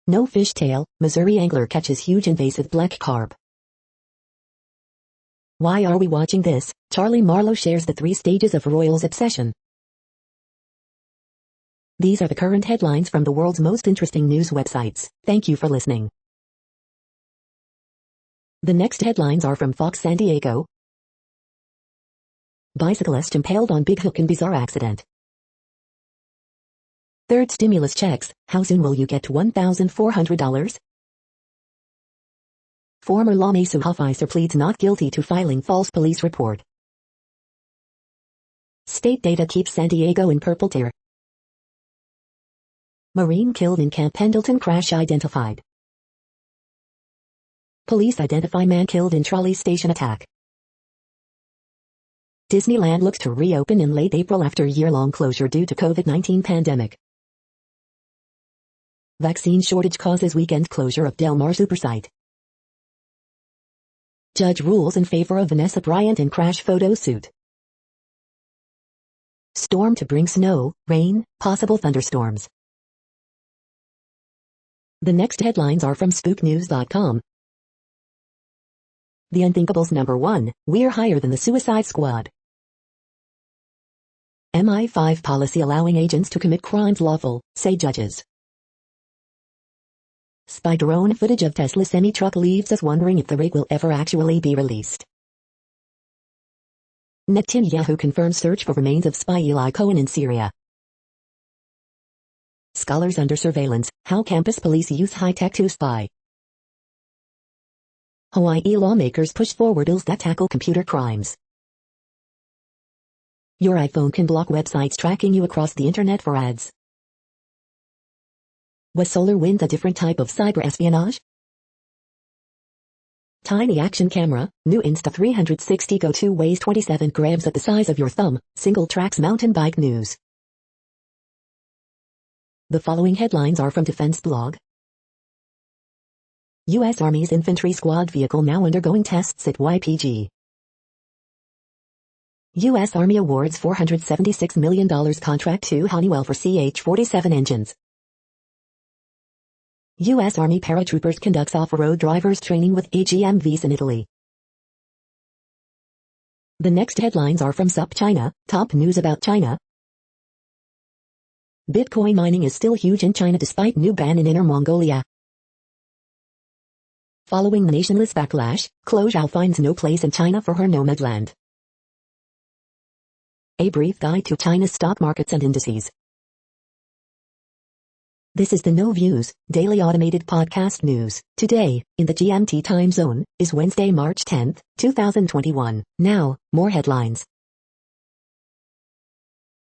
No fishtail, Missouri angler catches huge invasive black carp. Why are we watching this? Charlie Marlowe shares the 3 stages of Royals obsession. These are the current headlines from the world's most interesting news websites. Thank you for listening. The next headlines are from Fox San Diego. Bicyclist impaled on big hook in bizarre accident. Third stimulus checks, how soon will you get $1,400? Former lawmaker Hofheiser pleads not guilty to filing false police report. State data keeps San Diego in purple tier. Marine killed in Camp Pendleton crash identified. Police identify man killed in trolley station attack. Disneyland looks to reopen in late April after year-long closure due to COVID-19 pandemic. Vaccine shortage causes weekend closure of Del Mar Supersite. Judge rules in favor of Vanessa Bryant in crash photo suit. Storm to bring snow, rain, possible thunderstorms. The next headlines are from spooknews.com. The Unthinkables #1, we're higher than the Suicide Squad. MI5 policy allowing agents to commit crimes lawful, say judges. Spy drone footage of Tesla semi-truck leaves us wondering if the rig will ever actually be released. Netanyahu confirms search for remains of spy Eli Cohen in Syria. Scholars under surveillance, how campus police use high-tech to spy. Hawaii lawmakers push forward bills that tackle computer crimes. Your iPhone can block websites tracking you across the internet for ads. Was SolarWinds a different type of cyber espionage? Tiny action camera, new Insta360 Go 2 weighs 27 grams at the size of your thumb, single tracks mountain bike news. The following headlines are from Defense Blog. U.S. Army's infantry squad vehicle now undergoing tests at YPG. U.S. Army awards $476 million contract to Honeywell for CH-47 engines. U.S. Army paratroopers conducts off-road drivers training with AGMVs in Italy. The next headlines are from SupChina, top news about China. Bitcoin mining is still huge in China despite new ban in Inner Mongolia. Following the nationless backlash, Klo Zhao finds no place in China for her nomadland. A brief guide to China's stock markets and indices. This is the No Views, daily automated podcast news. Today, in the GMT time zone, is Wednesday, March 10, 2021. Now, more headlines.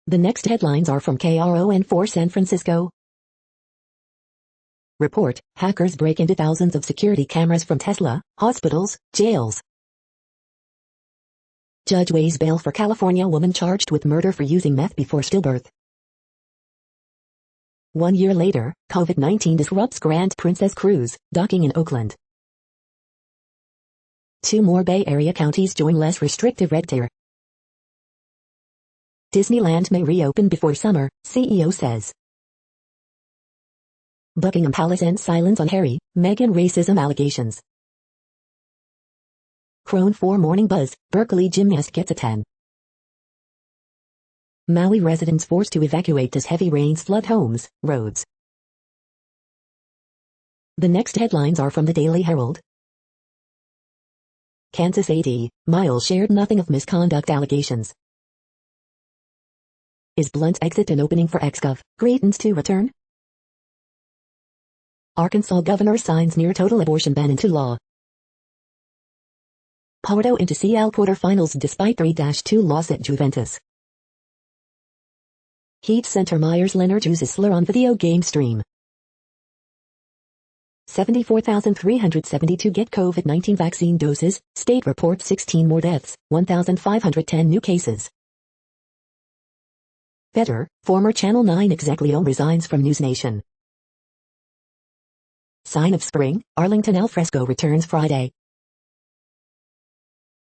The next headlines are from KRON4 San Francisco. Report, hackers break into thousands of security cameras from Tesla, hospitals, jails. Judge weighs bail for California woman charged with murder for using meth before stillbirth. 1 year later, COVID-19 disrupts Grand Princess Cruise, docking in Oakland. 2 more Bay Area counties join less restrictive red tape. Disneyland may reopen before summer, CEO says. Buckingham Palace ends silence on Harry, Meghan racism allegations. Crone 4 morning buzz, Berkeley gymnast gets a 10. Maui residents forced to evacuate as heavy rains flood homes, roads. The next headlines are from the Daily Herald. Kansas AD, Miles shared nothing of misconduct allegations. Is blunt exit an opening for ex-gov, Greitens to return? Arkansas governor signs near total abortion ban into law. Porto into CL quarterfinals despite 3-2 loss at Juventus. Heat center Myers Leonard uses slur on video game stream. 74,372 get COVID-19 vaccine doses, state reports 16 more deaths, 1,510 new cases. Better, former Channel 9 exec Leo resigns from NewsNation. Sign of spring, Arlington alfresco returns Friday.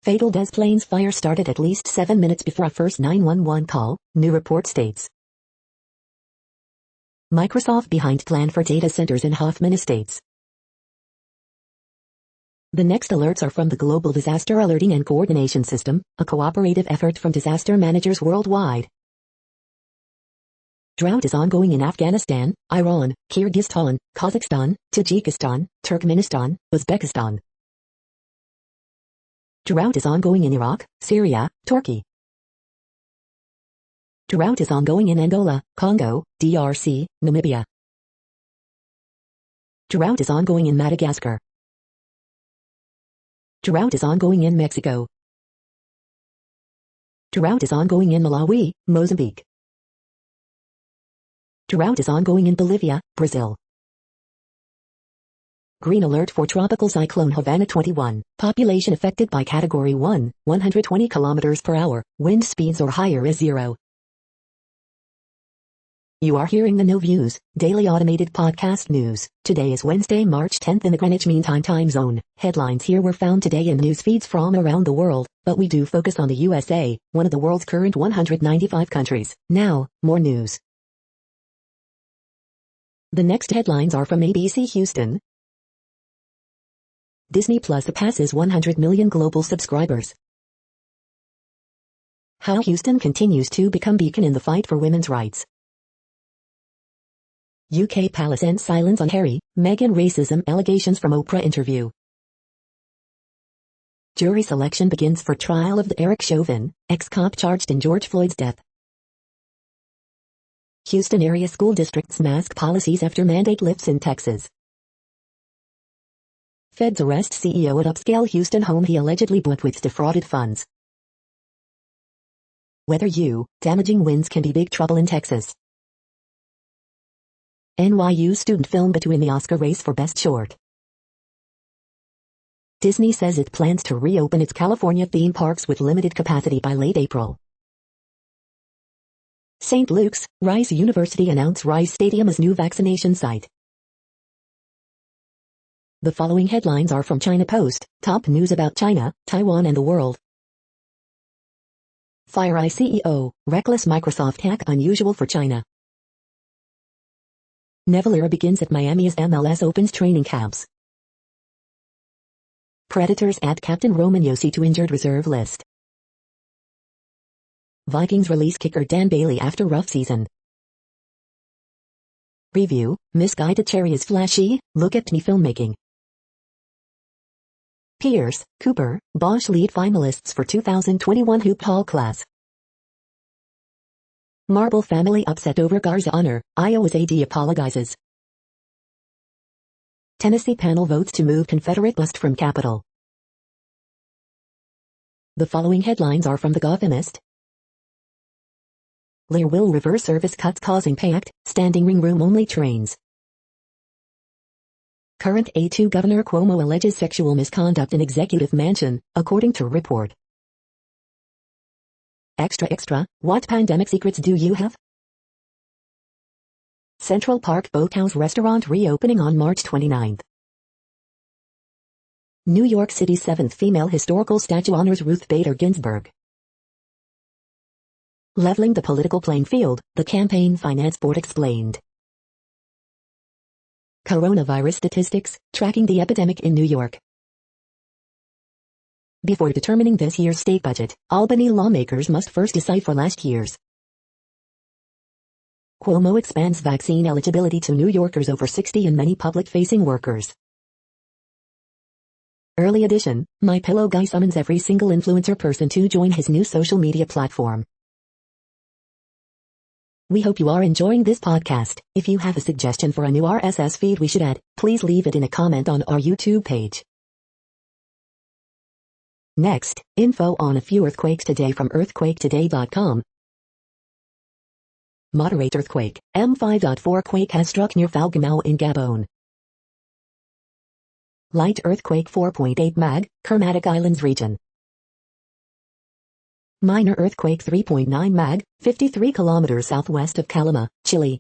Fatal Des Plaines fire started at least 7 minutes before a first 911 call, new report states. Microsoft behind plan for data centers in Hoffman Estates. The next alerts are from the Global Disaster Alerting and Coordination System, a cooperative effort from disaster managers worldwide. Drought is ongoing in Afghanistan, Iran, Kyrgyzstan, Kazakhstan, Tajikistan, Turkmenistan, Uzbekistan. Drought is ongoing in Iraq, Syria, Turkey. Drought is ongoing in Angola, Congo, DRC, Namibia. Drought is ongoing in Madagascar. Drought is ongoing in Mexico. Drought is ongoing in Malawi, Mozambique. Drought is ongoing in Bolivia, Brazil. Green alert for tropical cyclone Havana 21. Population affected by category 1, 120 kilometers per hour. Wind speeds or higher is 0. You are hearing the No Views, daily automated podcast news. Today is Wednesday, March 10th in the Greenwich Mean Time zone. Headlines here were found today in news feeds from around the world, but we do focus on the USA, one of the world's current 195 countries. Now, more news. The next headlines are from ABC Houston. Disney Plus passes 100 million global subscribers. How Houston continues to become beacon in the fight for women's rights. UK palace ends silence on Harry, Meghan racism allegations from Oprah interview. Jury selection begins for trial of the Eric Chauvin, ex-cop charged in George Floyd's death. Houston area school districts mask policies after mandate lifts in Texas. Feds arrest CEO at upscale Houston home he allegedly bought with defrauded funds. Whether damaging winds can be big trouble in Texas. NYU student film between the Oscar race for Best Short. Disney says it plans to reopen its California theme parks with limited capacity by late April. St. Luke's, Rice University announced Rice Stadium as new vaccination site. The following headlines are from China Post, top news about China, Taiwan and the world. FireEye CEO, reckless Microsoft hack unusual for China. Neville era begins at Miami as MLS opens training camps. Predators add Captain Roman Josi to injured reserve list. Vikings release kicker Dan Bailey after rough season. Review, misguided cherry is flashy, look at me filmmaking. Pierce, Cooper, Bosch lead finalists for 2021 Hoop Hall class. Marble family upset over Garza honor, Iowa's AD apologizes. Tennessee panel votes to move Confederate bust from Capitol. The following headlines are from The Gothamist. Lear will reverse service cuts causing packed, standing ring room only trains. Current A2 Governor Cuomo alleges sexual misconduct in executive mansion, according to report. Extra, what pandemic secrets do you have? Central Park Boathouse Restaurant reopening on March 29th. New York City's 7th female historical statue honors Ruth Bader Ginsburg. Leveling the political playing field, the Campaign Finance Board explained. Coronavirus statistics, tracking the epidemic in New York. Before determining this year's state budget, Albany lawmakers must first decipher last year's. Cuomo expands vaccine eligibility to New Yorkers over 60 and many public-facing workers. Early edition, My Pillow guy summons every single influencer person to join his new social media platform. We hope you are enjoying this podcast. If you have a suggestion for a new RSS feed we should add, please leave it in a comment on our YouTube page. Next, info on a few earthquakes today from earthquaketoday.com. Moderate earthquake, M5.4 quake has struck near Falgamau in Gabon. Light earthquake 4.8 mag, Kermadec Islands region. Minor earthquake 3.9 mag, 53 kilometers southwest of Calama, Chile.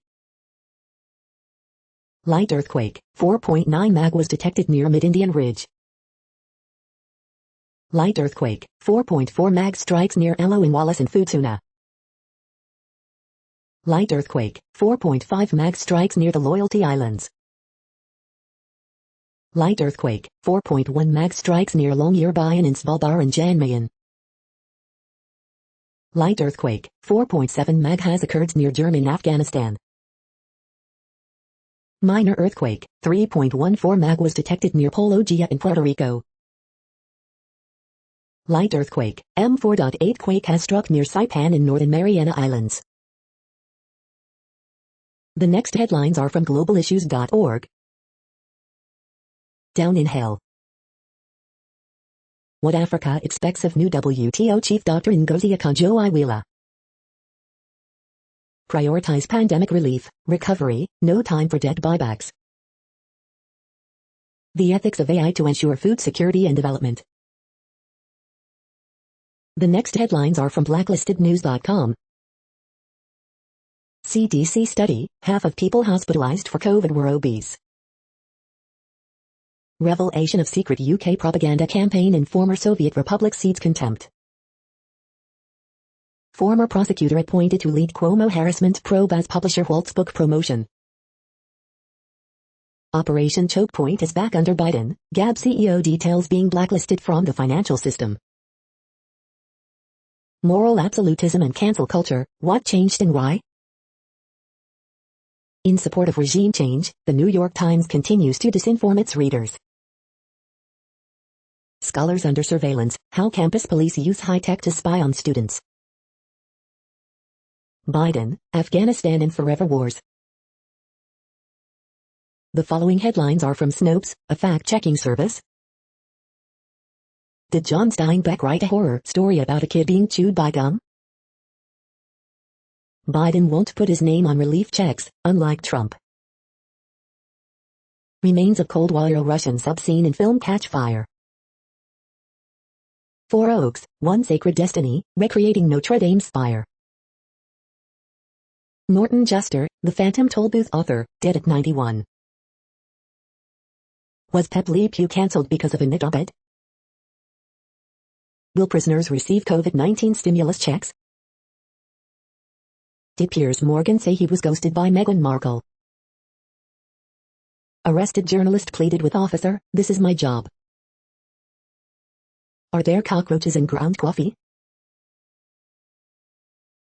Light earthquake, 4.9 mag was detected near Mid-Indian Ridge. Light earthquake, 4.4 mag strikes near Elo in Wallace and Futsuna. Light earthquake, 4.5 mag strikes near the Loyalty Islands. Light earthquake, 4.1 mag strikes near Longyearbyen in Svalbard and Jan Mayen. Light earthquake, 4.7 mag has occurred near German Afghanistan. Minor earthquake, 3.14 mag was detected near Polo Gia in Puerto Rico. Light earthquake, M4.8 quake has struck near Saipan in Northern Mariana Islands. The next headlines are from globalissues.org. Down in hell. What Africa expects of new WTO chief Dr. Ngozi Okonjo-Iweala. Prioritize pandemic relief, recovery, no time for debt buybacks. The ethics of AI to ensure food security and development. The next headlines are from blacklistednews.com. CDC study, half of people hospitalized for COVID were obese. Revelation of secret UK propaganda campaign in former Soviet republic seeds contempt. Former prosecutor appointed to lead Cuomo harassment probe as publisher halts book promotion. Operation Choke Point is back under Biden, Gab CEO details being blacklisted from the financial system. Moral absolutism and cancel culture, what changed and why? In support of regime change, the New York Times continues to disinform its readers. Scholars under surveillance, how campus police use high-tech to spy on students. Biden, Afghanistan and forever wars. The following headlines are from Snopes, a fact-checking service. Did John Steinbeck write a horror story about a kid being chewed by gum? Biden won't put his name on relief checks, unlike Trump. Remains of Cold War Russian sub seen in film catch fire. Four Oaks, One Sacred Destiny, recreating Notre Dame's spire. Norton Juster, the Phantom Tollbooth author, dead at 91. Was Pep Le Pew cancelled because of a knit op-ed? Will prisoners receive COVID-19 stimulus checks? Did Piers Morgan say he was ghosted by Meghan Markle? Arrested journalist pleaded with officer, "This is my job." Are there cockroaches in ground coffee?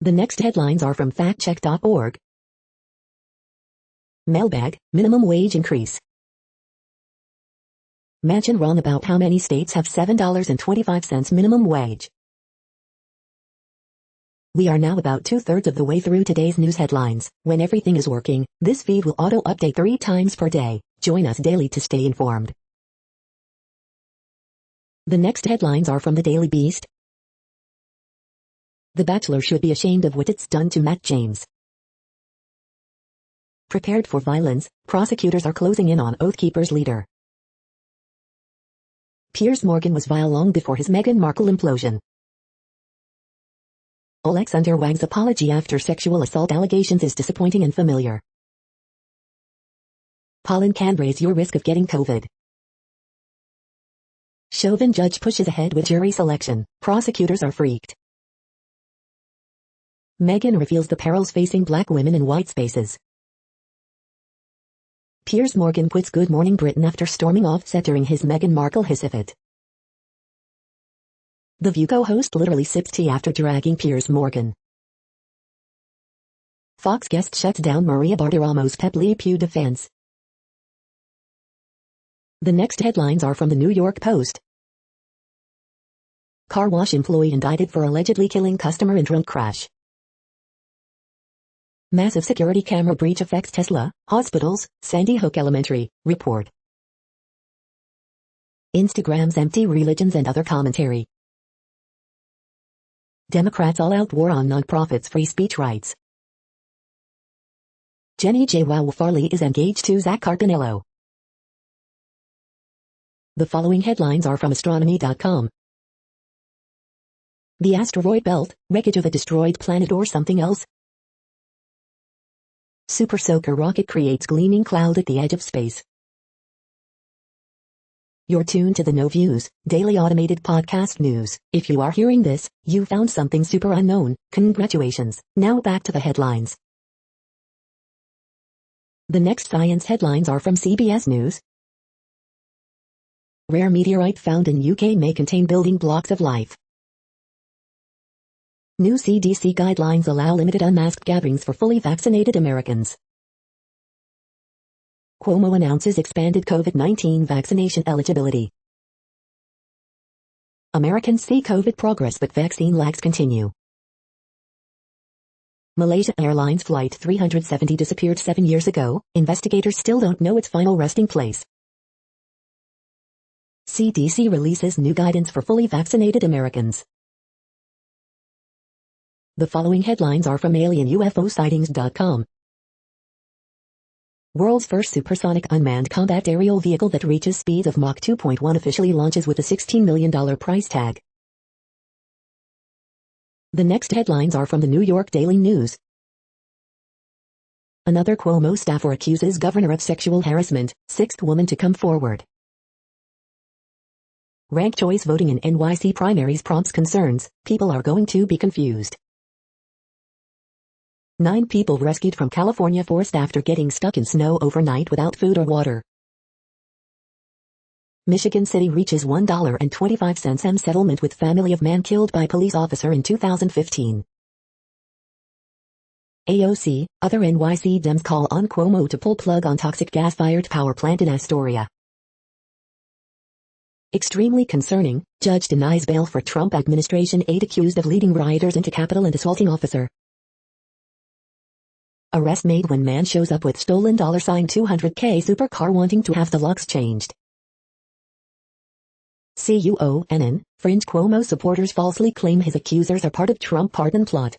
The next headlines are from factcheck.org. Mailbag, minimum wage increase. Manchin run about how many states have $7.25 minimum wage. We are now about 2/3 of the way through today's news headlines. When everything is working, this feed will auto-update 3 times per day. Join us daily to stay informed. The next headlines are from the Daily Beast. The Bachelor should be ashamed of what it's done to Matt James. Prepared for violence, prosecutors are closing in on Oath Keepers leader. Piers Morgan was vile long before his Meghan Markle implosion. Alexander Wang's apology after sexual assault allegations is disappointing and familiar. Pollen can raise your risk of getting COVID. Chauvin judge pushes ahead with jury selection. Prosecutors are freaked. Meghan reveals the perils facing black women in white spaces. Piers Morgan quits Good Morning Britain after storming off set during his Meghan Markle hiss fit. The View co-host literally sips tea after dragging Piers Morgan. Fox guest shuts down Maria Bartiromo's Pep Le Pew defense. The next headlines are from the New York Post. Car wash employee indicted for allegedly killing customer in drunk crash. Massive security camera breach affects Tesla, hospitals, Sandy Hook Elementary, report. Instagram's empty religions and other commentary. Democrats all-out war on nonprofits' free speech rights. Jenny J. Wow Farley is engaged to Zach Carcanello. The following headlines are from astronomy.com. The asteroid belt, wreckage of a destroyed planet or something else? Super Soaker rocket creates gleaming cloud at the edge of space. You're tuned to the No Views, daily automated podcast news. If you are hearing this, you found something super unknown. Congratulations. Now back to the headlines. The next science headlines are from CBS News. Rare meteorite found in UK may contain building blocks of life. New CDC guidelines allow limited unmasked gatherings for fully vaccinated Americans. Cuomo announces expanded COVID-19 vaccination eligibility. Americans see COVID progress but vaccine lags continue. Malaysia Airlines Flight 370 disappeared 7 years ago, investigators still don't know its final resting place. CDC releases new guidance for fully vaccinated Americans. The following headlines are from alienUFOsightings.com. World's first supersonic unmanned combat aerial vehicle that reaches speeds of Mach 2.1 officially launches with a $16 million price tag. The next headlines are from the New York Daily News. Another Cuomo staffer accuses governor of sexual harassment, sixth woman to come forward. Ranked choice voting in NYC primaries prompts concerns, people are going to be confused. 9 people rescued from California forest after getting stuck in snow overnight without food or water. Michigan City reaches $1.25 settlement with family of man killed by police officer in 2015. AOC, other NYC Dems call on Cuomo to pull plug on toxic gas-fired power plant in Astoria. Extremely concerning, judge denies bail for Trump administration aide accused of leading rioters into Capitol and assaulting officer. Arrest made when man shows up with stolen $200K supercar wanting to have the locks changed. CUONN, fringe Cuomo supporters falsely claim his accusers are part of Trump pardon plot.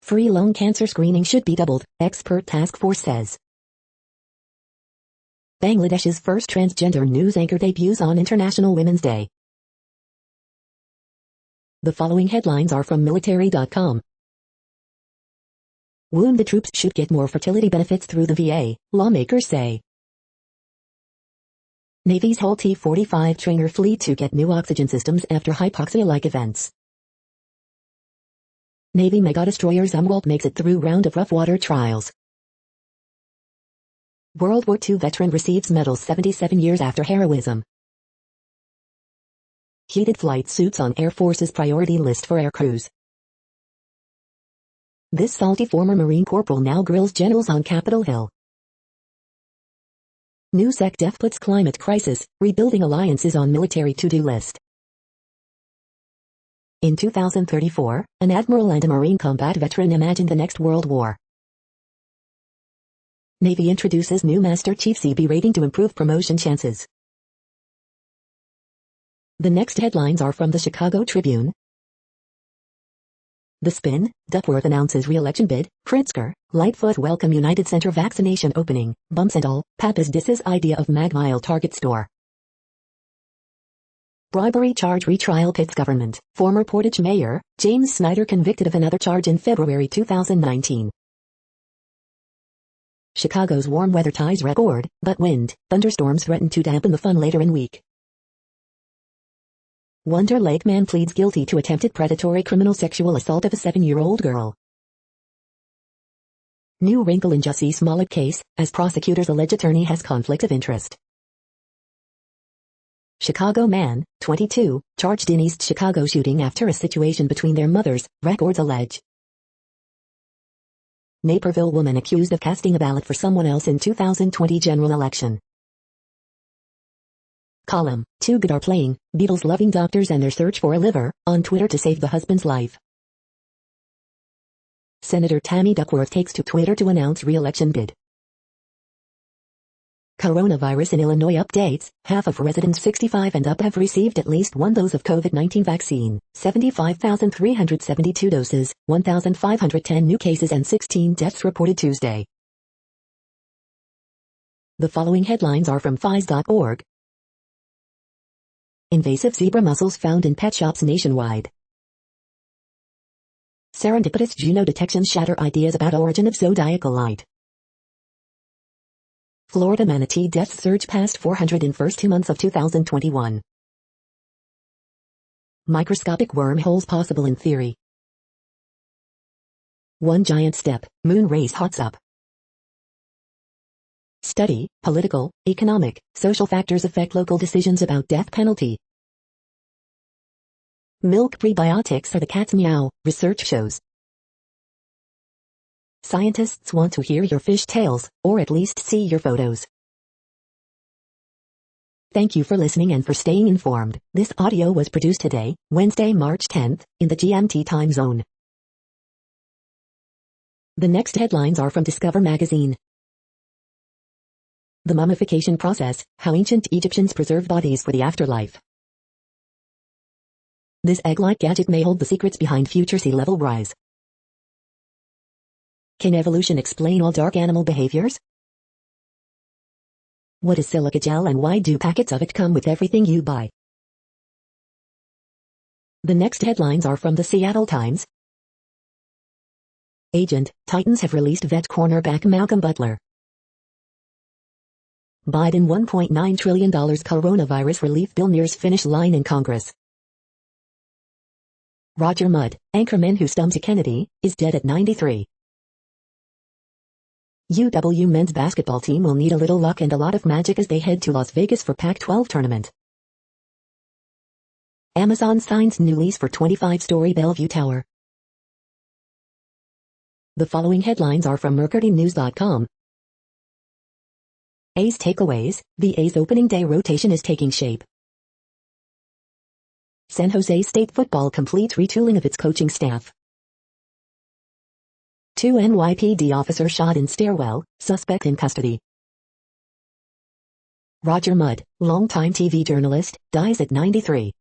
Free lung cancer screening should be doubled, expert task force says. Bangladesh's first transgender news anchor debuts on International Women's Day. The following headlines are from military.com. Wounded troops should get more fertility benefits through the VA, lawmakers say. Navy's whole T-45 trainer fleet to get new oxygen systems after hypoxia-like events. Navy mega-destroyer Zumwalt makes it through round of rough water trials. World War II veteran receives medal 77 years after heroism. Heated flight suits on Air Force's priority list for air crews. This salty former Marine corporal now grills generals on Capitol Hill. New SecDef puts climate crisis, rebuilding alliances on military to-do list. In 2034, an admiral and a Marine combat veteran imagine the next World War. Navy introduces new Master Chief CB rating to improve promotion chances. The next headlines are from the Chicago Tribune. The Spin, Duckworth announces re-election bid, Pritzker, Lightfoot welcome United Center vaccination opening, bumps and all, Pappas disses idea of Magmile Target store. Bribery charge retrial pits government, former Portage Mayor, James Snyder convicted of another charge in February 2019. Chicago's warm weather ties record, but wind, thunderstorms threaten to dampen the fun later in week. Wonder Lake man pleads guilty to attempted predatory criminal sexual assault of a 7-year-old girl. New wrinkle in Jussie Smollett case, as prosecutors allege attorney has conflict of interest. Chicago man, 22, charged in East Chicago shooting after a situation between their mothers, records allege. Naperville woman accused of casting a ballot for someone else in 2020 general election. Column, Too Good are playing, Beatles loving doctors and their search for a liver, on Twitter to save the husband's life. Senator Tammy Duckworth takes to Twitter to announce re-election bid. Coronavirus in Illinois updates, half of residents 65 and up have received at least one dose of COVID-19 vaccine, 75,372 doses, 1,510 new cases and 16 deaths reported Tuesday. The following headlines are from phys.org. Invasive zebra mussels found in pet shops nationwide. Serendipitous Juno detections shatter ideas about origin of zodiacal light. Florida manatee deaths surge past 400 in first 2 months of 2021. Microscopic wormholes possible in theory. One giant step, moon race hots up. Study, political, economic, social factors affect local decisions about death penalty. Milk prebiotics are the cat's meow, research shows. Scientists want to hear your fish tales, or at least see your photos. Thank you for listening and for staying informed. This audio was produced today, Wednesday, March 10th, in the GMT time zone. The next headlines are from Discover magazine. The mummification process, how ancient Egyptians preserved bodies for the afterlife. This egg-like gadget may hold the secrets behind future sea level rise. Can evolution explain all dark animal behaviors? What is silica gel and why do packets of it come with everything you buy? The next headlines are from the Seattle Times. Agent, Titans have released vet cornerback Malcolm Butler. Biden $1.9 trillion coronavirus relief bill nears finish line in Congress. Roger Mudd, anchorman who stumped Kennedy, is dead at 93. UW men's basketball team will need a little luck and a lot of magic as they head to Las Vegas for Pac-12 tournament. Amazon signs new lease for 25-story Bellevue Tower. The following headlines are from MercuryNews.com. A's takeaways, the A's opening day rotation is taking shape. San Jose State football completes retooling of its coaching staff. 2 NYPD officers shot in stairwell, suspect in custody. Roger Mudd, longtime TV journalist, dies at 93.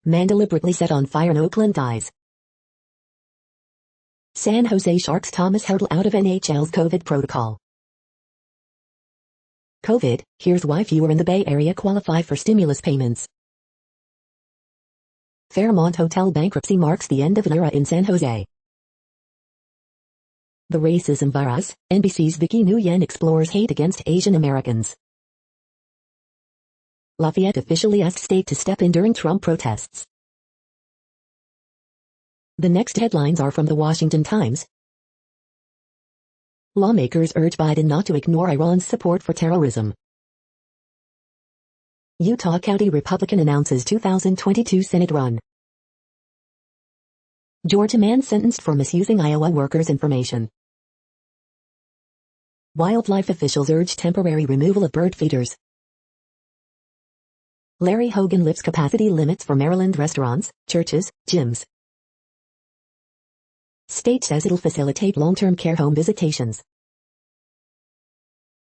Man deliberately set on fire in Oakland dies. San Jose Sharks Thomas Hertl out of NHL's COVID protocol. COVID, here's why fewer in the Bay Area qualify for stimulus payments. Fairmont Hotel bankruptcy marks the end of an era in San Jose. The racism virus, NBC's Vicky Nguyen explores hate against Asian Americans. Lafayette officially asks state to step in during Trump protests. The next headlines are from the Washington Times. Lawmakers urge Biden not to ignore Iran's support for terrorism. Utah County Republican announces 2022 Senate run. Georgia man sentenced for misusing Iowa workers' information. Wildlife officials urge temporary removal of bird feeders. Larry Hogan lifts capacity limits for Maryland restaurants, churches, gyms. State says it'll facilitate long-term care home visitations.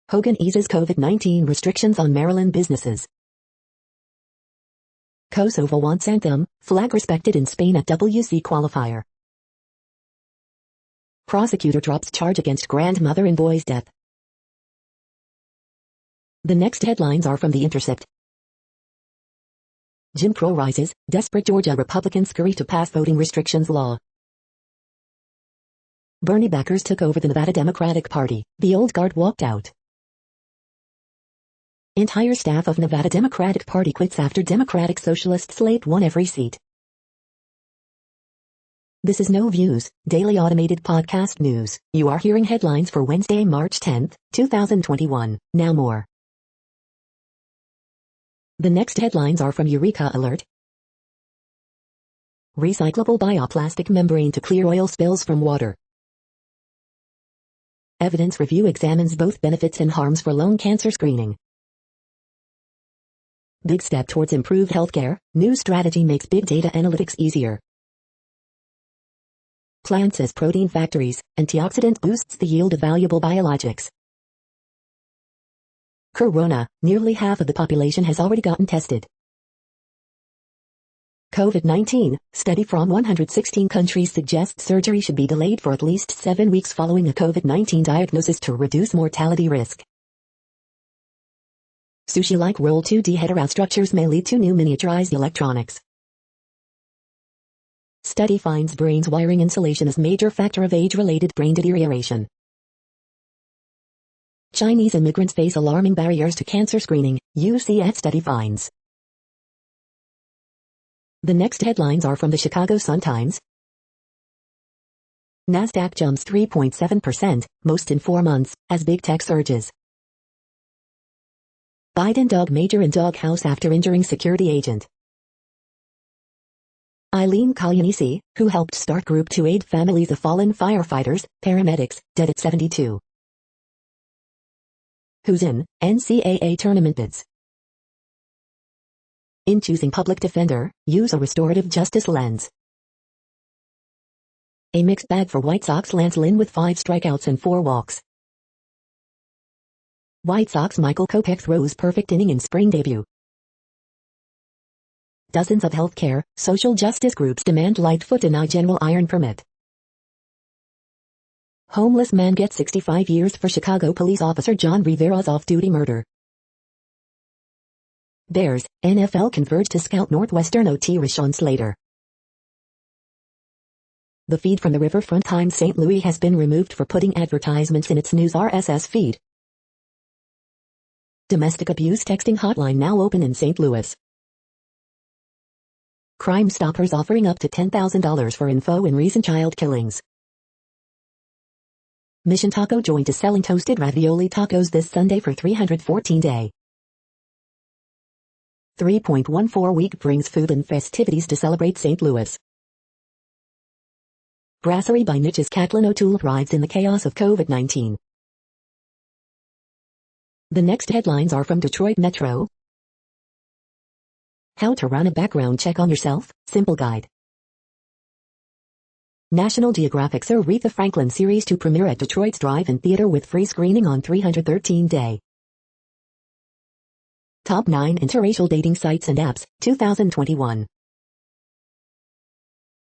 Hogan eases COVID-19 restrictions on Maryland businesses. Kosovo wants anthem, flag respected in Spain at WC qualifier. Prosecutor drops charge against grandmother in boy's death. The next headlines are from The Intercept. Jim Crow rises, desperate Georgia Republicans scurry to pass voting restrictions law. Bernie backers took over the Nevada Democratic Party, the old guard walked out. Entire staff of Nevada Democratic Party quits after Democratic Socialist slate won every seat. This is No Views, daily automated podcast news. You are hearing headlines for Wednesday, March 10, 2021. Now more. The next headlines are from Eureka Alert. Recyclable bioplastic membrane to clear oil spills from water. Evidence review examines both benefits and harms for lung cancer screening. Big step towards improved healthcare, new strategy makes big data analytics easier. Plant says protein factories, antioxidant boosts the yield of valuable biologics. Corona, nearly half of the population has already gotten tested. COVID-19, study from 116 countries suggests surgery should be delayed for at least 7 weeks following a COVID-19 diagnosis to reduce mortality risk. Sushi-like roll 2D heterostructures may lead to new miniaturized electronics. Study finds brain's wiring insulation as major factor of age-related brain deterioration. Chinese immigrants face alarming barriers to cancer screening, UCF study finds. The next headlines are from the Chicago Sun-Times. NASDAQ jumps 3.7%, most in 4 months, as big tech surges. Biden dog major in doghouse after injuring security agent. Eileen Kalyanisi, who helped start group to aid families of fallen firefighters, paramedics, dead at 72. Who's in NCAA tournament bids? In choosing public defender, use a restorative justice lens. A mixed bag for White Sox Lance Lynn with 5 strikeouts and 4 walks. White Sox Michael Kopech throws perfect inning in spring debut. Dozens of healthcare, social justice groups demand Lightfoot deny general iron permit. Homeless man gets 65 years for Chicago police officer John Rivera's off-duty murder. Bears, NFL converged to scout Northwestern OT Rashawn Slater. The feed from the Riverfront Times St. Louis has been removed for putting advertisements in its news RSS feed. Domestic abuse texting hotline now open in St. Louis. Crime Stoppers offering up to $10,000 for info in recent child killings. Mission Taco joined to selling toasted ravioli tacos this Sunday for $314 day. 3.14 week brings food and festivities to celebrate St. Louis. Brasserie by Niche's Catlin O'Toole thrives in the chaos of COVID-19. The next headlines are from Detroit Metro. How to run a background check on yourself, simple guide. National Geographic's Aretha Franklin series to premiere at Detroit's Drive-In Theater with free screening on 313 day. Top 9 interracial dating sites and apps, 2021.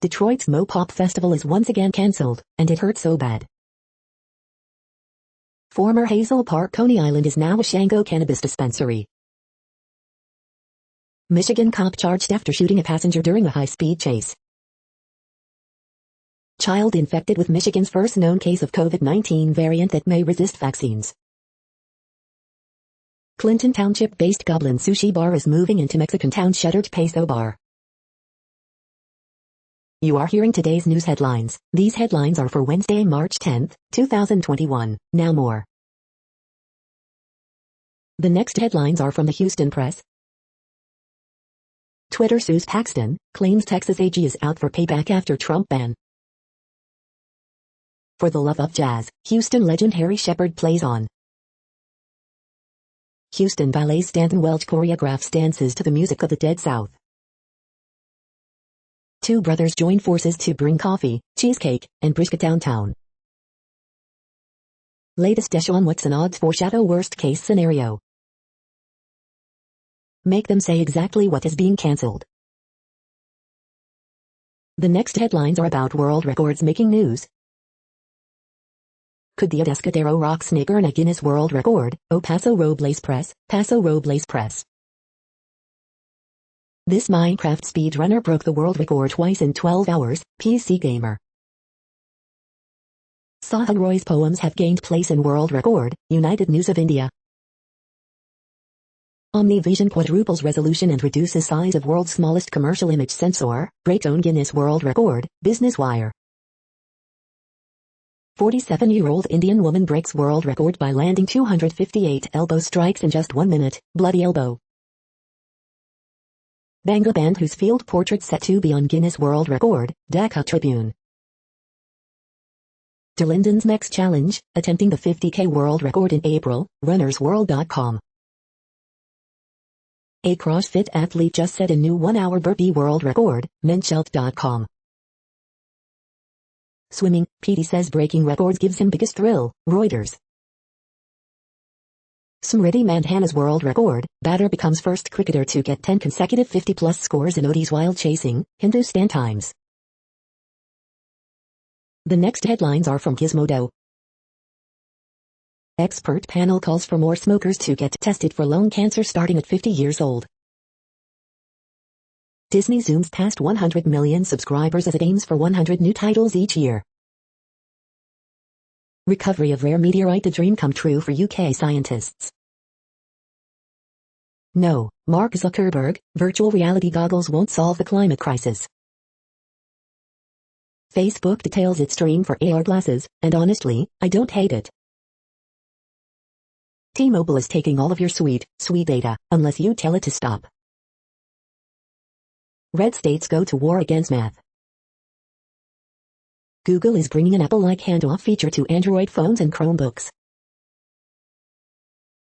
Detroit's Mo-Pop Festival is once again cancelled, and it hurt so bad. Former Hazel Park, Coney Island is now a Shango cannabis dispensary. Michigan cop charged after shooting a passenger during a high-speed chase. Child infected with Michigan's first known case of COVID-19 variant that may resist vaccines. Clinton Township-based Goblin Sushi Bar is moving into Mexican town shuttered Peso Bar. You are hearing today's news headlines. These headlines are for Wednesday, March 10, 2021. Now more. The next headlines are from the Houston Press. Twitter sues Paxton, claims Texas AG is out for payback after Trump ban. For the love of jazz, Houston legend Harry Shepard plays on. Houston Ballet's Stanton Welch choreographs dances to the music of the Dead South. Two brothers join forces to bring coffee, cheesecake, and brisket downtown. Latest Deshaun Watson odds foreshadow worst-case scenario. Make them say exactly what is being cancelled. The next headlines are about world records making news. Could the Atascadero rock snake earn a Guinness World Record? Oh, Paso Robles Press, Paso Robles Press. This Minecraft speedrunner broke the world record twice in 12 hours, PC Gamer. Sahil Roy's poems have gained place in world record, United News of India. OmniVision quadruples resolution and reduces size of world's smallest commercial image sensor, breaks own Guinness World Record, Business Wire. 47-year-old Indian woman breaks world record by landing 258 elbow strikes in just 1 minute, bloody elbow. Bangla band whose field portrait set to be on Guinness World Record, Dhaka Tribune. Derlinden's next challenge, attempting the 50K world record in April, runnersworld.com. A CrossFit athlete just set a new 1-hour burpee world record, menshealth.com. Swimming, PT says breaking records gives him biggest thrill, Reuters. Smriti Mandhana's world record, batter becomes first cricketer to get 10 consecutive 50-plus scores in ODIs while chasing, Hindustan Times. The next headlines are from Gizmodo. Expert panel calls for more smokers to get tested for lung cancer starting at 50 years old. Disney zooms past 100 million subscribers as it aims for 100 new titles each year. Recovery of rare meteorite, a dream come true for UK scientists. No, Mark Zuckerberg, virtual reality goggles won't solve the climate crisis. Facebook details its stream for AR glasses, and honestly, I don't hate it. T-Mobile is taking all of your sweet data, unless you tell it to stop. Red states go to war against math. Google is bringing an Apple-like handoff feature to Android phones and Chromebooks.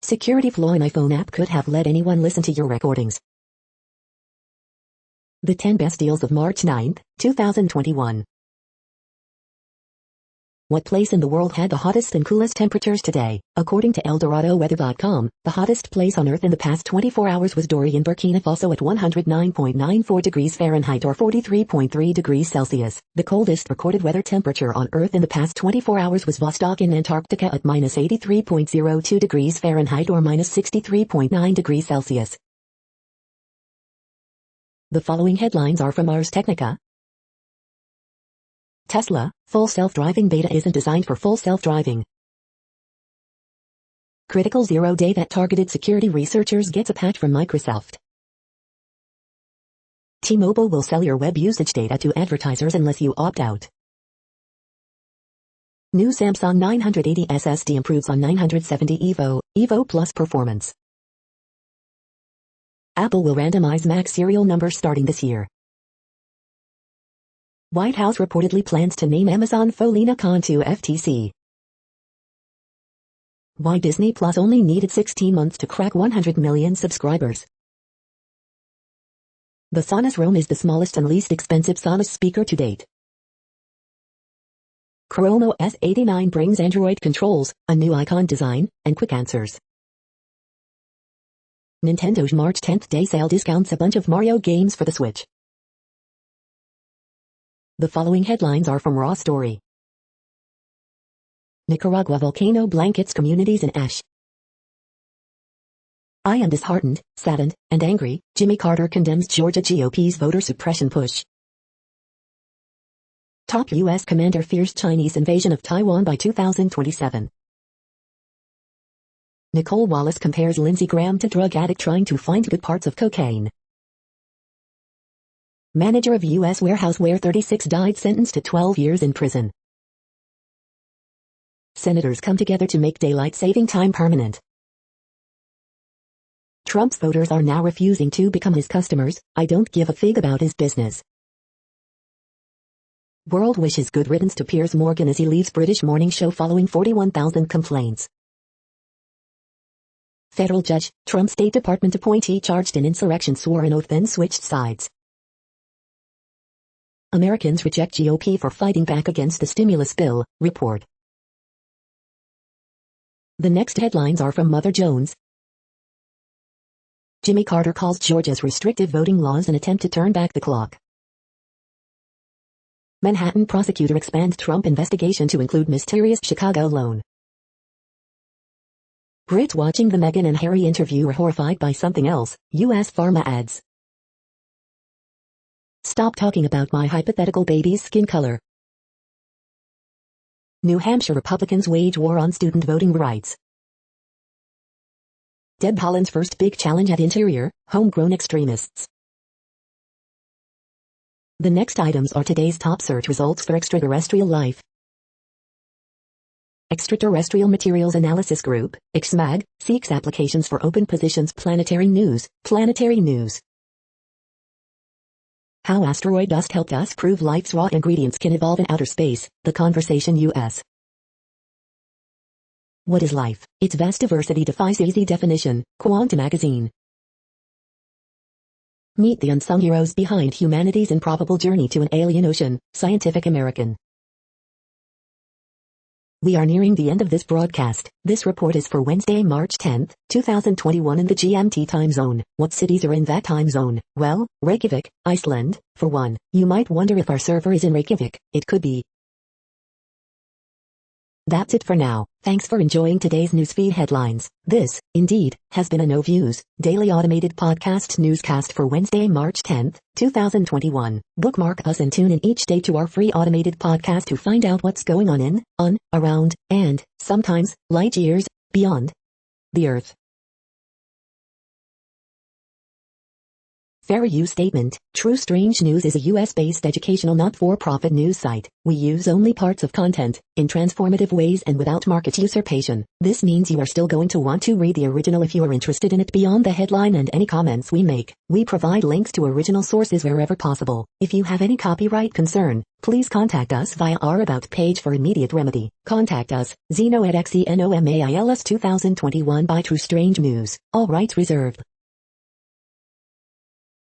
Security flaw in iPhone app could have let anyone listen to your recordings. The 10 best deals of March 9, 2021. What place in the world had the hottest and coolest temperatures today? According to ElDoradoWeather.com, the hottest place on Earth in the past 24 hours was Dori in Burkina Faso at 109.94 degrees Fahrenheit or 43.3 degrees Celsius. The coldest recorded weather temperature on Earth in the past 24 hours was Vostok in Antarctica at minus 83.02 degrees Fahrenheit or minus 63.9 degrees Celsius. The following headlines are from Ars Technica. Tesla, full self-driving beta isn't designed for full self-driving. Critical zero-day that targeted security researchers gets a patch from Microsoft. T-Mobile will sell your web usage data to advertisers unless you opt out. New Samsung 980 SSD improves on 970 Evo Plus performance. Apple will randomize Mac serial numbers starting this year. White House reportedly plans to name Amazon Folina Khan to FTC. Why Disney Plus only needed 16 months to crack 100 million subscribers. The Sonos Roam is the smallest and least expensive Sonos speaker to date. Chrome OS 89 brings Android controls, a new icon design, and quick answers. Nintendo's March 10th day sale discounts a bunch of Mario games for the Switch. The following headlines are from Raw Story. Nicaragua volcano blankets communities in ash. I am disheartened, saddened, and angry. Jimmy Carter condemns Georgia GOP's voter suppression push. Top U.S. commander fears Chinese invasion of Taiwan by 2027. Nicole Wallace compares Lindsey Graham to drug addict trying to find good parts of cocaine. Manager of U.S. warehouse where 36 died sentenced to 12 years in prison. Senators come together to make daylight saving time permanent. Trump's voters are now refusing to become his customers. I don't give a fig about his business. World wishes good riddance to Piers Morgan as he leaves British morning show following 41,000 complaints. Federal judge, Trump State Department appointee charged in insurrection swore an oath then switched sides. Americans reject GOP for fighting back against the stimulus bill, report. The next headlines are from Mother Jones. Jimmy Carter calls Georgia's restrictive voting laws an attempt to turn back the clock. Manhattan prosecutor expands Trump investigation to include mysterious Chicago loan. Brits watching the Meghan and Harry interview are horrified by something else, U.S. pharma ads. Stop talking about my hypothetical baby's skin color. New Hampshire Republicans wage war on student voting rights. Deb Haaland's first big challenge at Interior, homegrown extremists. The next items are today's top search results for extraterrestrial life. Extraterrestrial Materials Analysis Group, XMAG, seeks applications for open positions. Planetary News. How asteroid dust helped us prove life's raw ingredients can evolve in outer space. The Conversation US. What is life? Its vast diversity defies easy definition. Quanta Magazine. Meet the unsung heroes behind humanity's improbable journey to an alien ocean. Scientific American. We are nearing the end of this broadcast. This report is for Wednesday, March 10th, 2021 in the GMT time zone. What cities are in that time zone? Well, Reykjavik, Iceland, for one. You might wonder if our server is in Reykjavik. It could be. That's it for now. Thanks for enjoying today's newsfeed headlines. This, indeed, has been a No Views, daily automated podcast newscast for Wednesday, March 10th, 2021. Bookmark us and tune in each day to our free automated podcast to find out what's going on, around, and, sometimes, light years, beyond the Earth. Fair use statement. True Strange News is a US-based educational not-for-profit news site. We use only parts of content, in transformative ways and without market usurpation. This means you are still going to want to read the original if you are interested in it beyond the headline and any comments we make. We provide links to original sources wherever possible. If you have any copyright concern, please contact us via our About page for immediate remedy. Contact us, Zeno at XENOMAILS 2021 by True Strange News. All rights reserved.